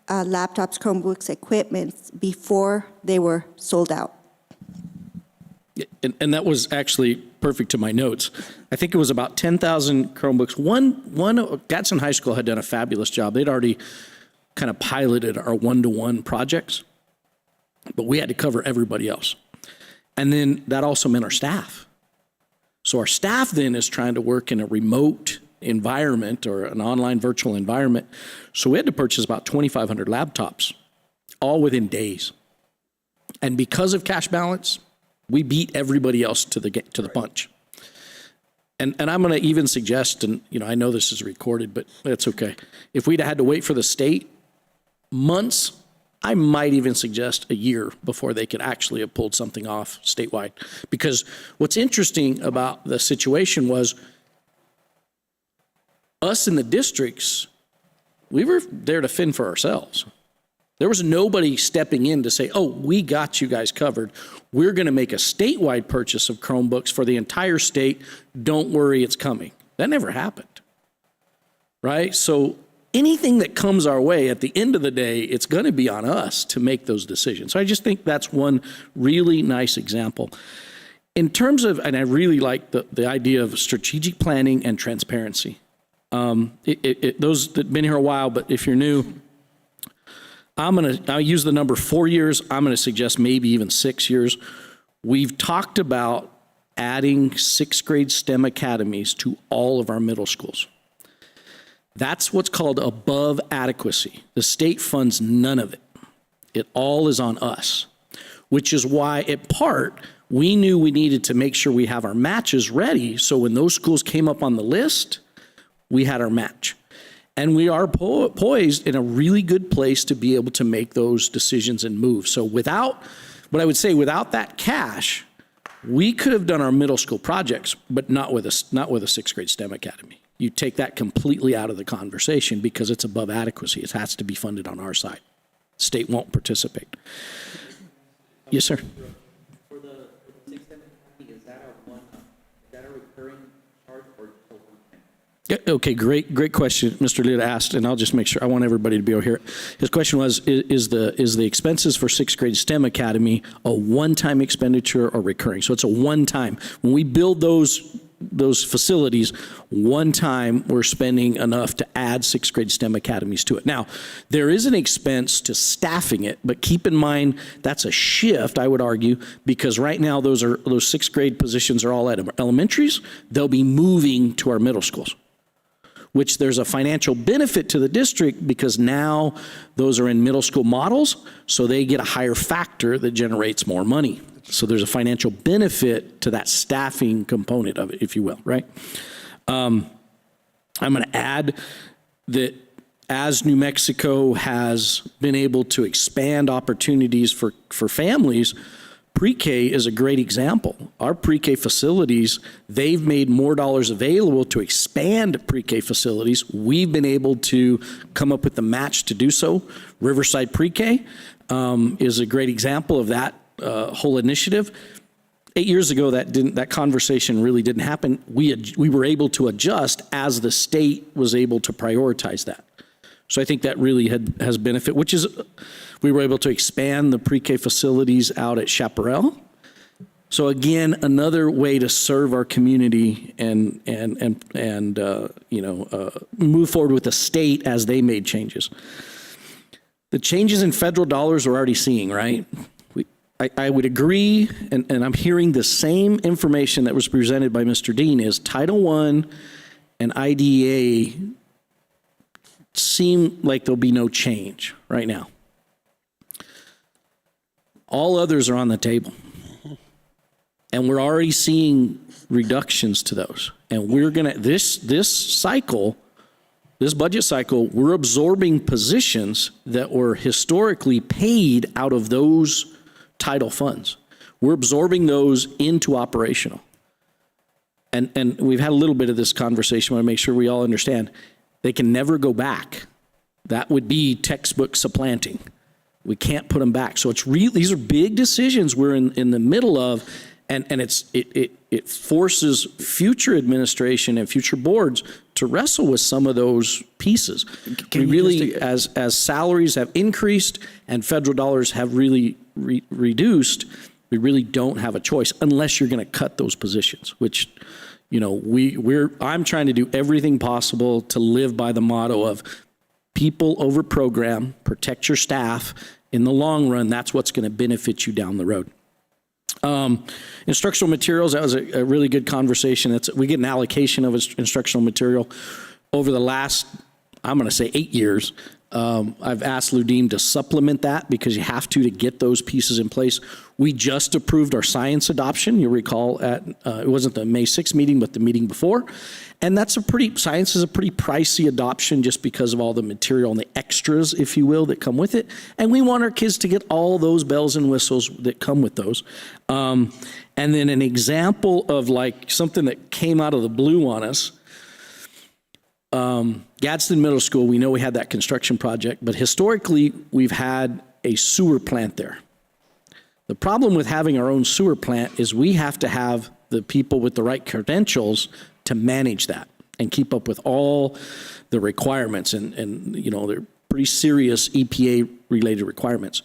laptops, Chromebooks, equipment before they were sold out. And that was actually perfect to my notes. I think it was about 10,000 Chromebooks. One Gadsden High School had done a fabulous job. They'd already kind of piloted our one-to-one projects, but we had to cover everybody else. And then that also meant our staff. So our staff then is trying to work in a remote environment or an online virtual environment. So we had to purchase about 2,500 laptops, all within days. And because of cash balance, we beat everybody else to the punch. And I'm going to even suggest, and I know this is recorded, but that's okay. If we'd had to wait for the state, months, I might even suggest a year before they could actually have pulled something off statewide. Because what's interesting about the situation was us in the districts, we were there to fend for ourselves. There was nobody stepping in to say, oh, we got you guys covered. We're going to make a statewide purchase of Chromebooks for the entire state. Don't worry, it's coming. That never happened, right? So anything that comes our way, at the end of the day, it's going to be on us to make those decisions. So I just think that's one really nice example. In terms of, and I really like the idea of strategic planning and transparency. Those that have been here a while, but if you're new, I'll use the number 4 years. I'm going to suggest maybe even 6 years. We've talked about adding sixth grade STEM academies to all of our middle schools. That's what's called above adequacy. The state funds none of it. It all is on us, which is why, at part, we knew we needed to make sure we have our matches ready so when those schools came up on the list, we had our match. And we are poised in a really good place to be able to make those decisions and moves. So without, what I would say, without that cash, we could have done our middle school projects, but not with a sixth grade STEM academy. You take that completely out of the conversation because it's above adequacy. It has to be funded on our side. State won't participate. Yes, sir. For the sixth academy, is that a recurring charge or just a one-time? Yeah, okay, great question, Mr. Lita asked, and I'll just make sure, I want everybody to be able to hear it. His question was, is the expenses for sixth grade STEM academy a one-time expenditure or recurring? So it's a one-time. When we build those facilities, one time we're spending enough to add sixth grade STEM academies to it. Now, there is an expense to staffing it, but keep in mind that's a shift, I would argue, because right now those sixth grade positions are all at elementaries. They'll be moving to our middle schools, which there's a financial benefit to the district because now those are in middle school models, so they get a higher factor that generates more money. So there's a financial benefit to that staffing component of it, if you will, right? I'm going to add that as New Mexico has been able to expand opportunities for families, pre-K is a great example. Our pre-K facilities, they've made more dollars available to expand pre-K facilities. We've been able to come up with the match to do so. Riverside Pre-K is a great example of that whole initiative. 8 years ago, that conversation really didn't happen. We were able to adjust as the state was able to prioritize that. So I think that really has benefit, which is we were able to expand the pre-K facilities out at Chaparral. So again, another way to serve our community and move forward with the state as they made changes. The changes in federal dollars we're already seeing, right? I would agree, and I'm hearing the same information that was presented by Mr. Dean is Title I and IDEA seem like there'll be no change right now. All others are on the table. And we're already seeing reductions to those. And we're going to, this budget cycle, we're absorbing positions that were historically paid out of those title funds. We're absorbing those into operational. And we've had a little bit of this conversation. I want to make sure we all understand. They can never go back. That would be textbook supplanting. We can't put them back. So it's these are big decisions we're in the middle of, and it forces future administration and future boards to wrestle with some of those pieces. We really, as salaries have increased and federal dollars have really reduced, we really don't have a choice unless you're going to cut those positions, which, I'm trying to do everything possible to live by the motto of people over program, protect your staff. In the long run, that's what's going to benefit you down the road. Instructional materials, that was a really good conversation. We get an allocation of instructional material over the last, I'm going to say 8 years. I've asked Ludine to supplement that because you have to get those pieces in place. We just approved our science adoption. You'll recall it wasn't the May 6th meeting, but the meeting before. And science is a pretty pricey adoption just because of all the material and the extras, if you will, that come with it. And we want our kids to get all those bells and whistles that come with those. And then an example of like something that came out of the blue on us. Gadsden Middle School, we know we had that construction project, but historically, we've had a sewer plant there. The problem with having our own sewer plant is we have to have the people with the right credentials to manage that and keep up with all the requirements, and you know, they're pretty serious EPA-related requirements.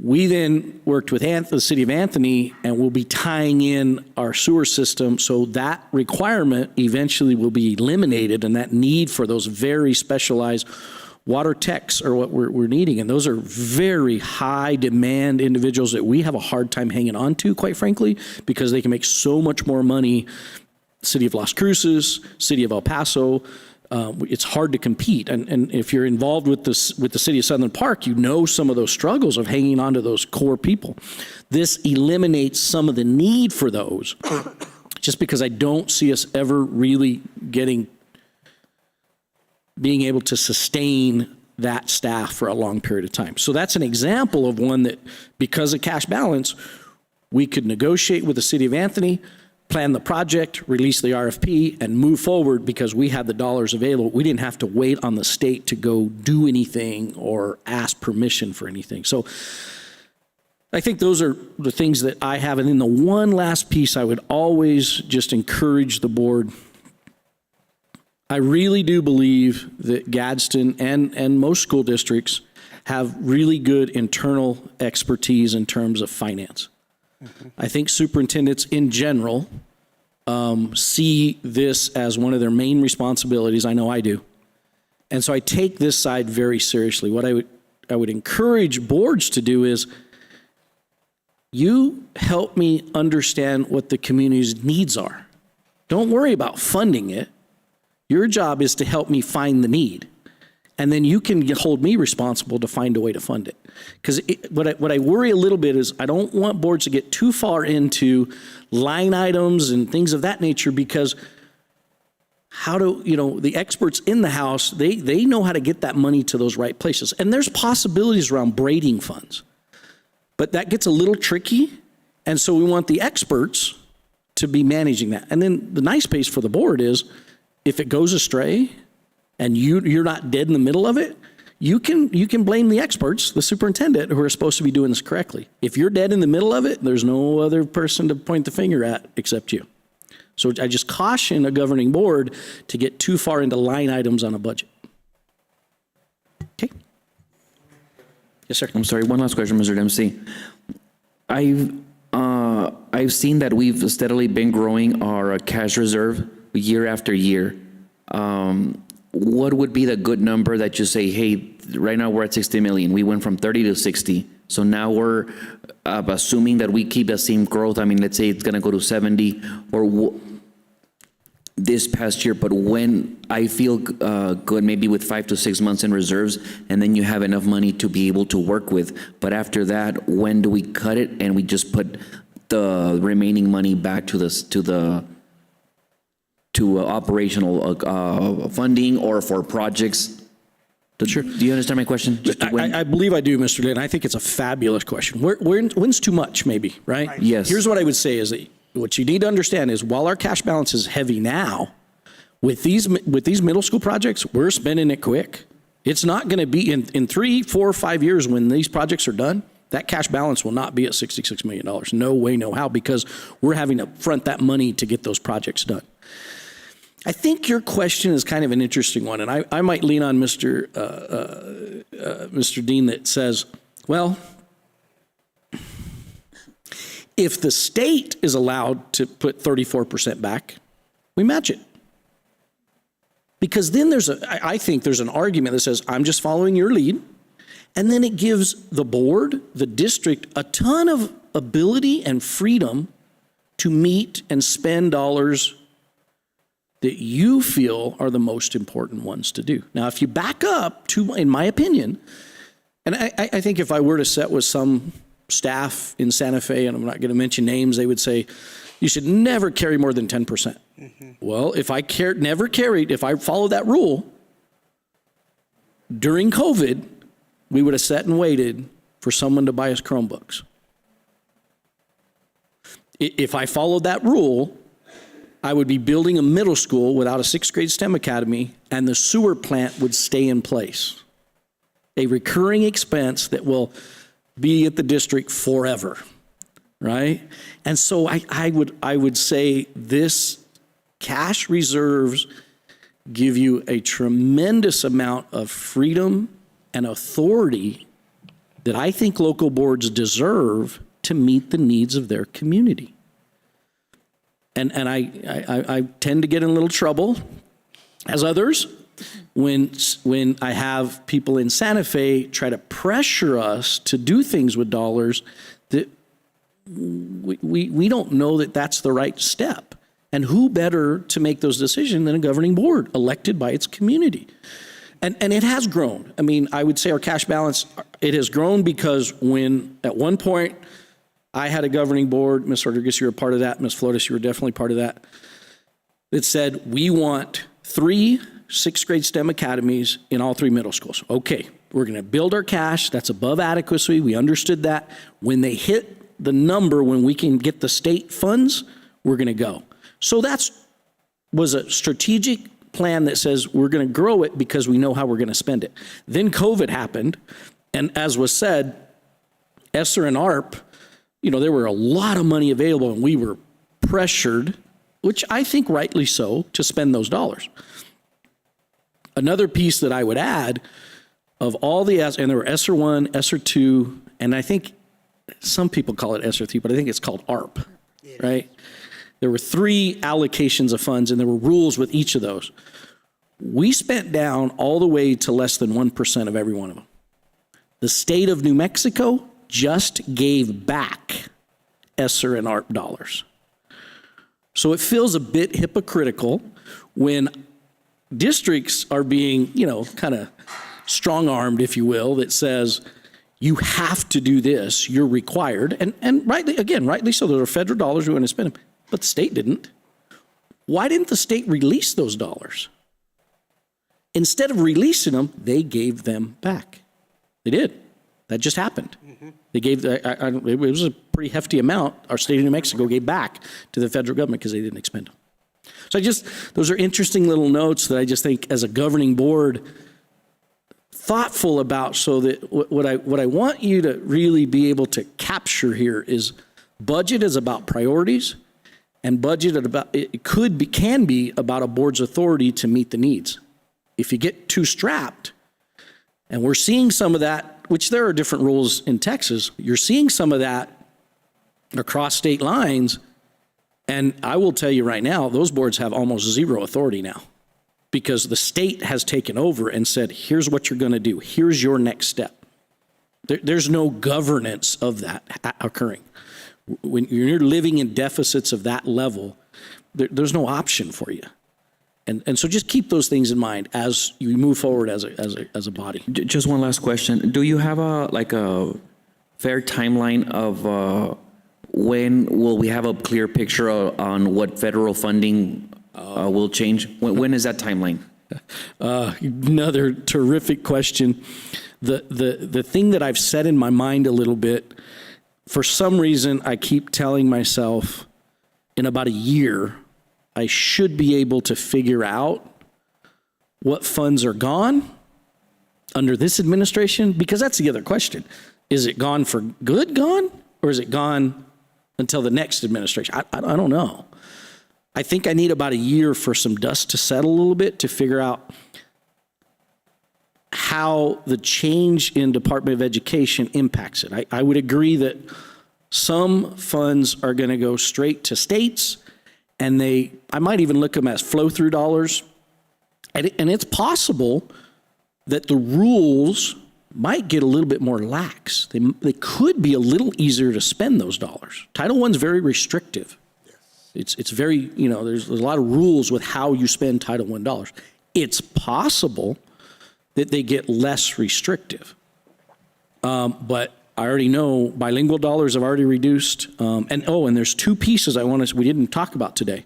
We then worked with the city of Anthony, and we'll be tying in our sewer system, so that requirement eventually will be eliminated, and that need for those very specialized water techs are what we're needing. And those are very high demand individuals that we have a hard time hanging on to, quite frankly, because they can make so much more money. City of Las Cruces, City of El Paso, it's hard to compete. And if you're involved with the city of Southern Park, you know some of those struggles of hanging on to those core people. This eliminates some of the need for those, just because I don't see us ever really being able to sustain that staff for a long period of time. So that's an example of one that, because of cash balance, we could negotiate with the city of Anthony, plan the project, release the RFP, and move forward because we had the dollars available. We didn't have to wait on the state to go do anything or ask permission for anything. So I think those are the things that I have. And then the one last piece I would always just encourage the board. I really do believe that Gadsden and most school districts have really good internal expertise in terms of finance. I think superintendents in general see this as one of their main responsibilities. I know I do. And so I take this side very seriously. What I would encourage boards to do is, you help me understand what the community's needs are. Don't worry about funding it. Your job is to help me find the need. And then you can hold me responsible to find a way to fund it. Because what I worry a little bit is I don't want boards to get too far into line items and things of that nature, because the experts in the house, they know how to get that money to those right places. And there's possibilities around braiding funds, but that gets a little tricky. And so we want the experts to be managing that. And then the nice piece for the board is, if it goes astray, and you're not dead in the middle of it, you can blame the experts, the superintendent, who are supposed to be doing this correctly. If you're dead in the middle of it, there's no other person to point the finger at except you. So I just caution a governing board to get too far into line items on a budget. Okay. Yes, sir. I'm sorry, one last question, Mr. Dempsey. I've seen that we've steadily been growing our cash reserve year after year. What would be the good number that you say, hey, right now we're at 60 million. We went from 30 to 60. So now we're assuming that we keep the same growth. I mean, let's say it's going to go to 70 or this past year, but when I feel good, maybe with 5 to 6 months in reserves, and then you have enough money to be able to work with. But after that, when do we cut it and we just put the remaining money back to operational funding or for projects? Sure. Do you understand my question? I believe I do, Mr. Lynn. I think it's a fabulous question. When's too much, maybe, right? Yes. Here's what I would say is that what you need to understand is, while our cash balance is heavy now, with these middle school projects, we're spending it quick. It's not going to be in 3, 4, 5 years when these projects are done. That cash balance will not be at $66 million. No way, no how, because we're having to front that money to get those projects done. I think your question is kind of an interesting one, and I might lean on Mr. Dean that says, well, if the state is allowed to put 34% back, we match it. Because then I think there's an argument that says, I'm just following your lead, and then it gives the board, the district, a ton of ability and freedom to meet and spend dollars that you feel are the most important ones to do. Now, if you back up to, in my opinion, and I think if I were to sit with some staff in Santa Fe, and I'm not going to mention names, they would say, you should never carry more than 10%. Mm-hmm. Well, if I followed that rule, during COVID, we would have sat and waited for someone to buy us Chromebooks. If I followed that rule, I would be building a middle school without a 6th grade STEM academy, and the sewer plant would stay in place. A recurring expense that will be at the district forever, right? And so I would say this cash reserves give you a tremendous amount of freedom and authority that I think local boards deserve to meet the needs of their community. And I tend to get in a little trouble, as others, when I have people in Santa Fe try to pressure us to do things with dollars that we don't know that that's the right step. And who better to make those decisions than a governing board elected by its community? And it has grown. I mean, I would say our cash balance, it has grown because when at one point I had a governing board, Ms. Rodriguez, you were a part of that, Ms. Flores, you were definitely part of that, that said, we want 3 6th grade STEM academies in all 3 middle schools. Okay, we're gonna build our cash, that's above adequacy, we understood that. When they hit the number, when we can get the state funds, we're gonna go. So was a strategic plan that says we're going to grow it because we know how we're going to spend it. Then COVID happened, and as was said, ESSER and ARP, there were a lot of money available, and we were pressured, which I think rightly so, to spend those dollars. Another piece that I would add of all the, and there were ESSER 1, ESSER 2, and I think some people call it ESSER 3, but I think it's called ARP, right? There were 3 allocations of funds, and there were rules with each of those. We spent down all the way to less than 1% of every one of them. The state of New Mexico just gave back ESSER and ARP dollars. So it feels a bit hypocritical when districts are being, kind of strong-armed, if you will, that says, you have to do this, you're required, and rightly so, there are federal dollars, we want to spend them. But the state didn't. Why didn't the state release those dollars? Instead of releasing them, they gave them back. They did. That just happened. They gave, it was a pretty hefty amount our state of New Mexico gave back to the federal government because they didn't expend them. So those are interesting little notes that I just think as a governing board, thoughtful about, so that what I want you to really be able to capture here is budget is about priorities. And budget can be about a board's authority to meet the needs. If you get too strapped, and we're seeing some of that, which there are different rules in Texas, you're seeing some of that across state lines, and I will tell you right now, those boards have almost zero authority now because the state has taken over and said, here's what you're gonna do, here's your next step. There's no governance of that occurring. When you're living in deficits of that level, there's no option for you. And so just keep those things in mind as you move forward as a body. Just one last question. Do you have a fair timeline of when will we have a clear picture on what federal funding will change? When is that timeline? Another terrific question. The thing that I've said in my mind a little bit, for some reason, I keep telling myself in about a year, I should be able to figure out what funds are gone under this administration, because that's the other question. Is it gone for good gone, or is it gone until the next administration? I don't know. I think I need about a year for some dust to settle a little bit to figure out how the change in Department of Education impacts it. I would agree that some funds are going to go straight to states, and I might even look at them as flow-through dollars. And it's possible that the rules might get a little bit more lax. They could be a little easier to spend those dollars. Title I's very restrictive. Yes. It's very, there's a lot of rules with how you spend Title I dollars. It's possible that they get less restrictive. But I already know bilingual dollars have already reduced. And there's 2 pieces we didn't talk about today.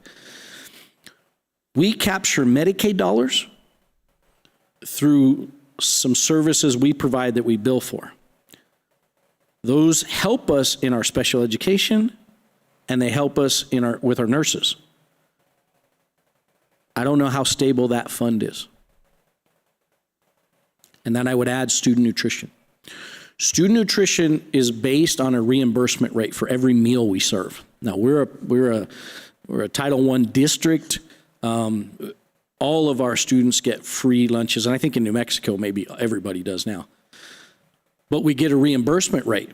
We capture Medicaid dollars through some services we provide that we bill for. Those help us in our special education, and they help us with our nurses. I don't know how stable that fund is. And then I would add student nutrition. Student nutrition is based on a reimbursement rate for every meal we serve. Now, we're a Title I district. All of our students get free lunches, and I think in New Mexico, maybe everybody does now. But we get a reimbursement rate.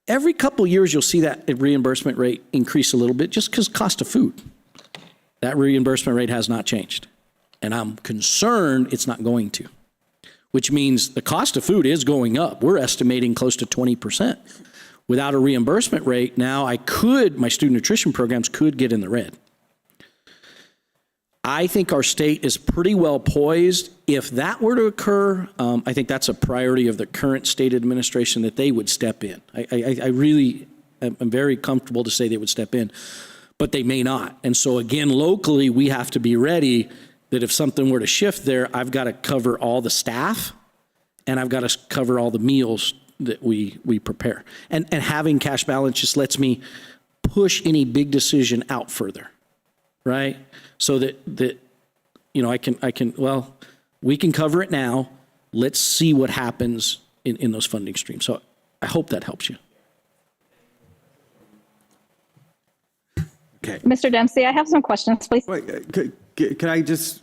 Every couple years, you'll see that reimbursement rate increase a little bit just because cost of food. That reimbursement rate has not changed. And I'm concerned it's not going to, which means the cost of food is going up. We're estimating close to 20%. Without a reimbursement rate, now my student nutrition programs could get in the red. I think our state is pretty well poised. If that were to occur, I think that's a priority of the current state administration that they would step in. I really am very comfortable to say they would step in, but they may not. And so again, locally, we have to be ready that if something were to shift there, I've got to cover all the staff and I've got to cover all the meals that we prepare. And having cash balance just lets me push any big decision out further, right? So that we can cover it now. Let's see what happens in those funding streams. So I hope that helps you. Okay. Mr. Dempsey, I have some questions, please. Wait, could I just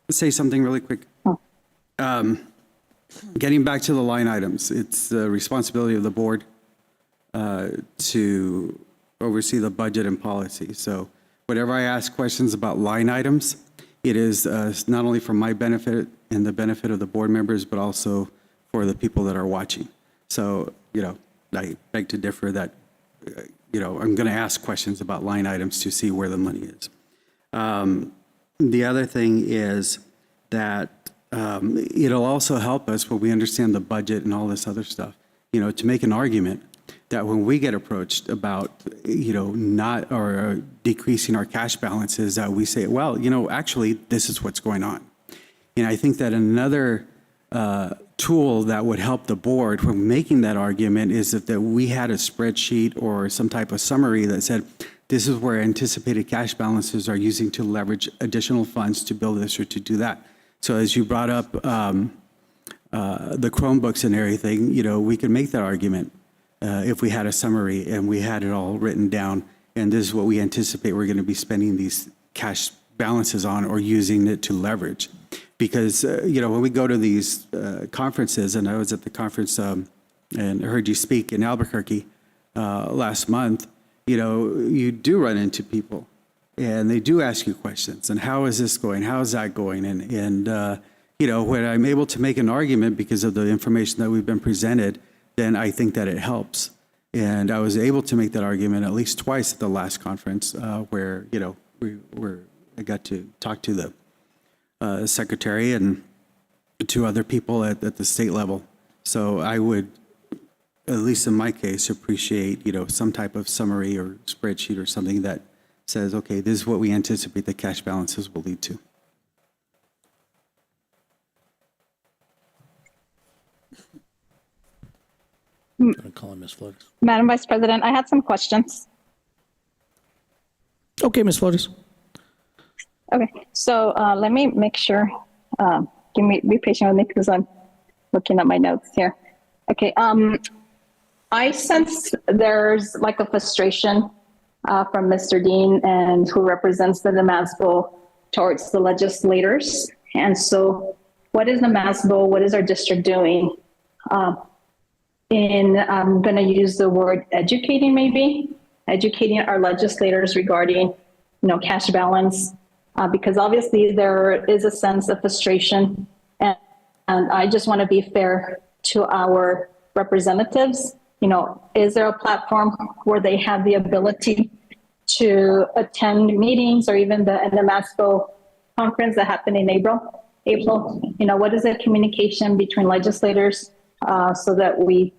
say something really quick? Getting back to the line items, it's the responsibility of the board to oversee the budget and policy. So whenever I ask questions about line items, it is not only for my benefit and the benefit of the board members, but also for the people that are watching. So, I beg to differ that, I'm going to ask questions about line items to see where the money is. The other thing is that it'll also help us when we understand the budget and all this other stuff, to make an argument that when we get approached about, not or decreasing our cash balances, that we say, well, actually, this is what's going on. And I think that another tool that would help the board when making that argument is that we had a spreadsheet or some type of summary that said, this is where anticipated cash balances are using to leverage additional funds to build this or to do that. So as you brought up the Chromebooks and everything, we could make that argument if we had a summary and we had it all written down. And this is what we anticipate we're going to be spending these cash balances on or using it to leverage. Because, when we go to these conferences, and I was at the conference and heard you speak in Albuquerque last month, you do run into people and they do ask you questions. And how is this going? How is that going? And when I'm able to make an argument because of the information that we've been presented, then I think that it helps. And I was able to make that argument at least twice at the last conference where, I got to talk to the secretary and to other people at the state level. So I would, at least in my case, appreciate, some type of summary or spreadsheet or something that says, okay, this is what we anticipate the cash balances will lead to. I'm going to call in Ms. Flores. Madam Vice President, I had some questions. Okay, Ms. Flores. Okay, so let me make sure, be patient with me because I'm looking at my notes here. Okay, I sense there's like a frustration from Mr. Dean and who represents the NMASBO towards the legislators. And so what is NMASBO, what is our district doing? I'm gonna use the word educating our legislators regarding, cash balance. Because obviously there is a sense of frustration, and I just want to be fair to our representatives. Is there a platform where they have the ability to attend meetings or even the NMASBO conference that happened in April? What is the communication between legislators so that we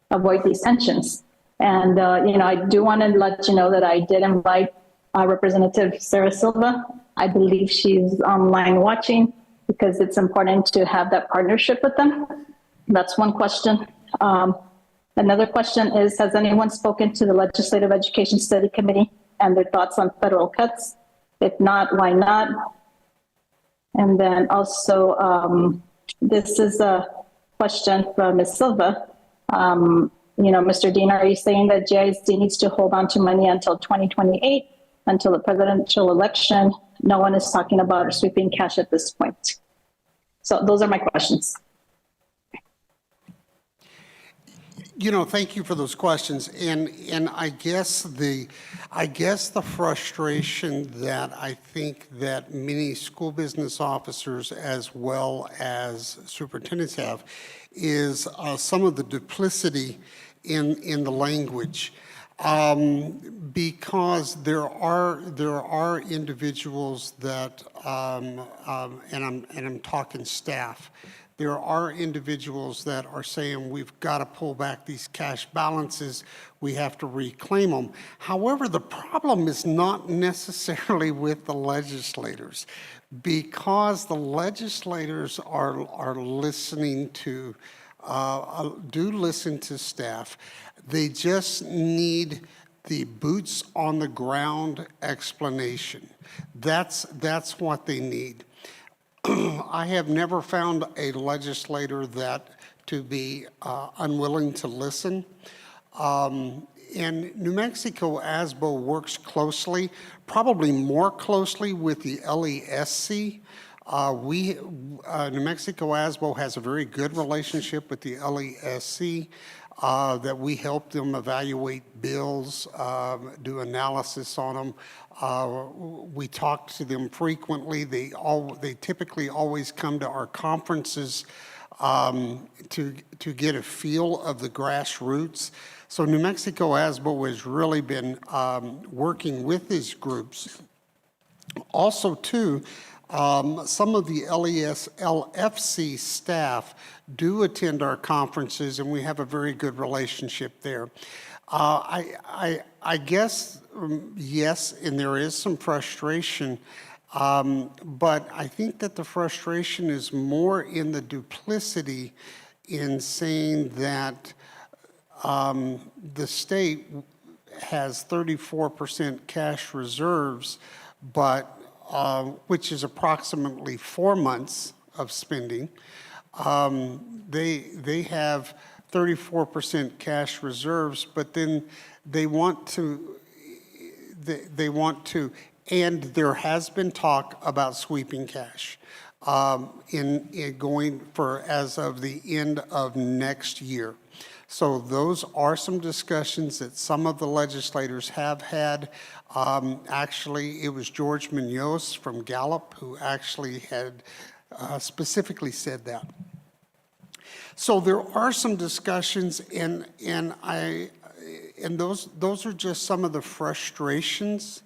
avoid these tensions? And, I do want to let you know that I did invite Representative Sarah Silva. I believe she's online watching because it's important to have that partnership with them. That's one question. Another question is, has anyone spoken to the Legislative Education Study Committee and their thoughts on federal cuts? If not, why not? And then also, this is a question from Ms. Silva. Mr. Dean, are you saying that GISD needs to hold on to money until 2028, until the presidential election? No one is talking about sweeping cash at this point. So those are my questions. Thank you for those questions. And I guess the frustration that I think that many school business officers as well as superintendents have is some of the duplicity in the language. Because there are individuals that, and I'm talking staff, there are individuals that are saying we've got to pull back these cash balances, we have to reclaim them. However, the problem is not necessarily with the legislators, because the legislators are listening to, do listen to staff. They just need the boots on the ground explanation. That's what they need. I have never found a legislator to be unwilling to listen. And New Mexico ASBO works closely, probably more closely with the LESC. New Mexico ASBO has a very good relationship with the LESC. That we help them evaluate bills, do analysis on them. We talk to them frequently. They typically always come to our conferences to get a feel of the grassroots. So New Mexico ASBO has really been working with these groups. Also, too, some of the LFC staff do attend our conferences, and we have a very good relationship there. I guess, yes, and there is some frustration, but I think that the frustration is more in the duplicity in saying that the state has 34% cash reserves, but which is approximately 4 months of spending. They have 34% cash reserves, but then they want to, and there has been talk about sweeping cash in going for as of the end of next year. So those are some discussions that some of the legislators have had. Actually, it was George Munoz from Gallup who actually had specifically said that. So there are some discussions, and those are just some of the frustrations.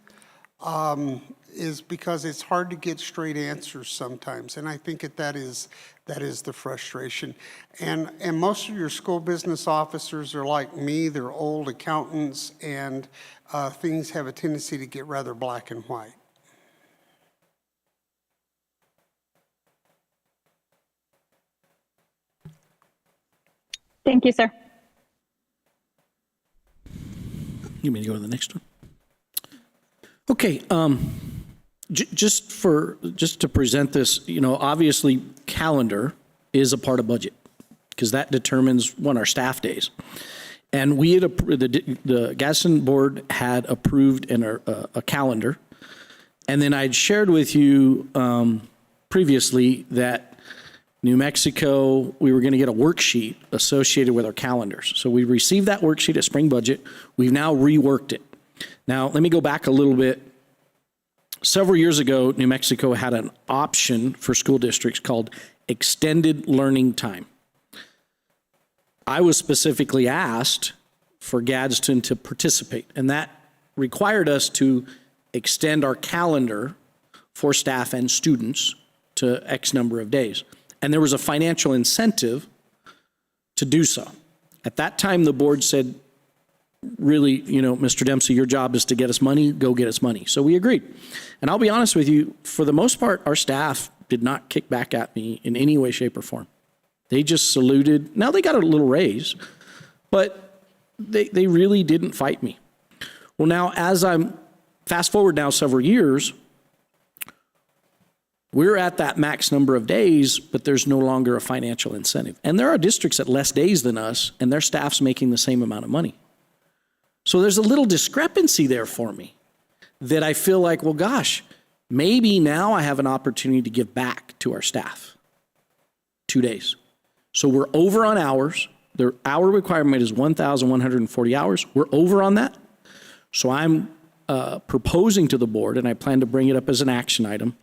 Is because it's hard to get straight answers sometimes, and I think that is the frustration. And most of your school business officers are like me; they're old accountants, and things have a tendency to get rather black and white. Thank you, sir. You mean to go to the next one? Okay. Just to present this, obviously calendar is a part of budget because that determines when our staff days. And we had the Gadsden board had approved a calendar, and then I'd shared with you previously that New Mexico, we were going to get a worksheet associated with our calendars. So we received that worksheet at spring budget. We've now reworked it. Now, let me go back a little bit. Several years ago, New Mexico had an option for school districts called extended learning time. I was specifically asked for Gadsden to participate, and that required us to extend our calendar for staff and students to X number of days. And there was a financial incentive to do so. At that time, the board said, really, Mr. Dempsey, your job is to get us money, go get us money. So we agreed. And I'll be honest with you, for the most part, our staff did not kick back at me in any way, shape, or form. They just saluted. Now they got a little raise, but they really didn't fight me. Well, now as I'm fast forward now several years, We're at that max number of days, but there's no longer a financial incentive. And there are districts at less days than us, and their staff's making the same amount of money. So there's a little discrepancy there for me that I feel like, well, gosh, maybe now I have an opportunity to give back to our staff. 2 days. So we're over on hours. The hour requirement is 1,140 hours. We're over on that. So I'm proposing to the board, and I plan to bring it up as an action item,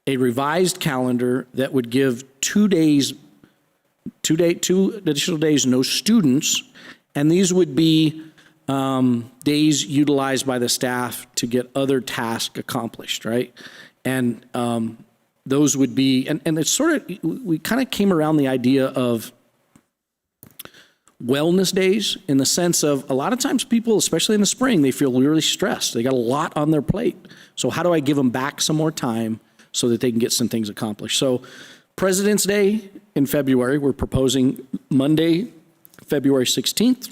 a revised calendar that would give 2 days, 2 additional days, no students, and these would be days utilized by the staff to get other tasks accomplished, right? And those would be, and it's sort of, we kind of came around the idea of wellness days in the sense of a lot of times people, especially in the spring, they feel really stressed. They got a lot on their plate. So how do I give them back some more time so that they can get some things accomplished? So President's Day in February, we're proposing Monday, February 16th,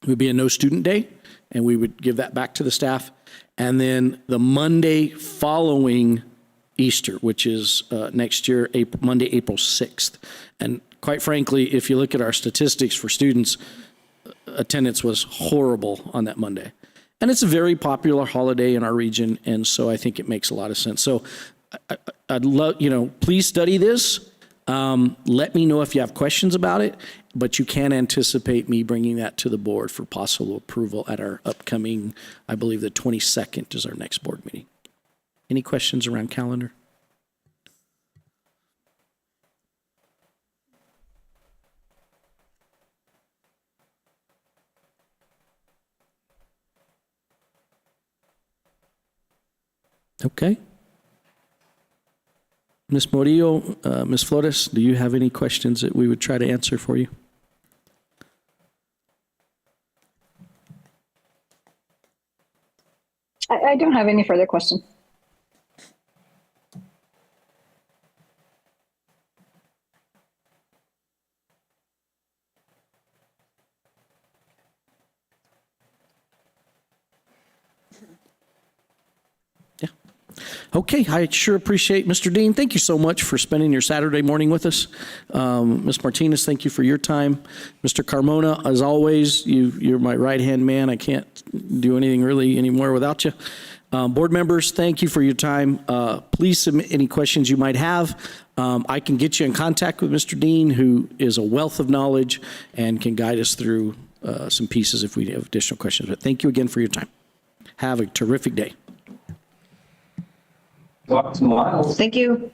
would be a no student day, and we would give that back to the staff. And then the Monday following Easter, which is next year, Monday, April 6th. And quite frankly, if you look at our statistics for students, attendance was horrible on that Monday. And it's a very popular holiday in our region, and so I think it makes a lot of sense. So I'd love, please study this. Let me know if you have questions about it, but you can anticipate me bringing that to the board for possible approval at our upcoming, I believe the 22nd is our next board meeting. Any questions around calendar? Okay. Ms. Murillo, Ms. Flores, do you have any questions that we would try to answer for you? I don't have any further questions. Okay, I sure appreciate, Mr. Dean, thank you so much for spending your Saturday morning with us. Ms. Martinez, thank you for your time. Mr. Carmona, as always, you're my right-hand man. I can't do anything really anymore without you. Board members, thank you for your time. Please submit any questions you might have. I can get you in contact with Mr. Dean, who is a wealth of knowledge and can guide us through some pieces if we have additional questions. But thank you again for your time. Have a terrific day. Thank you.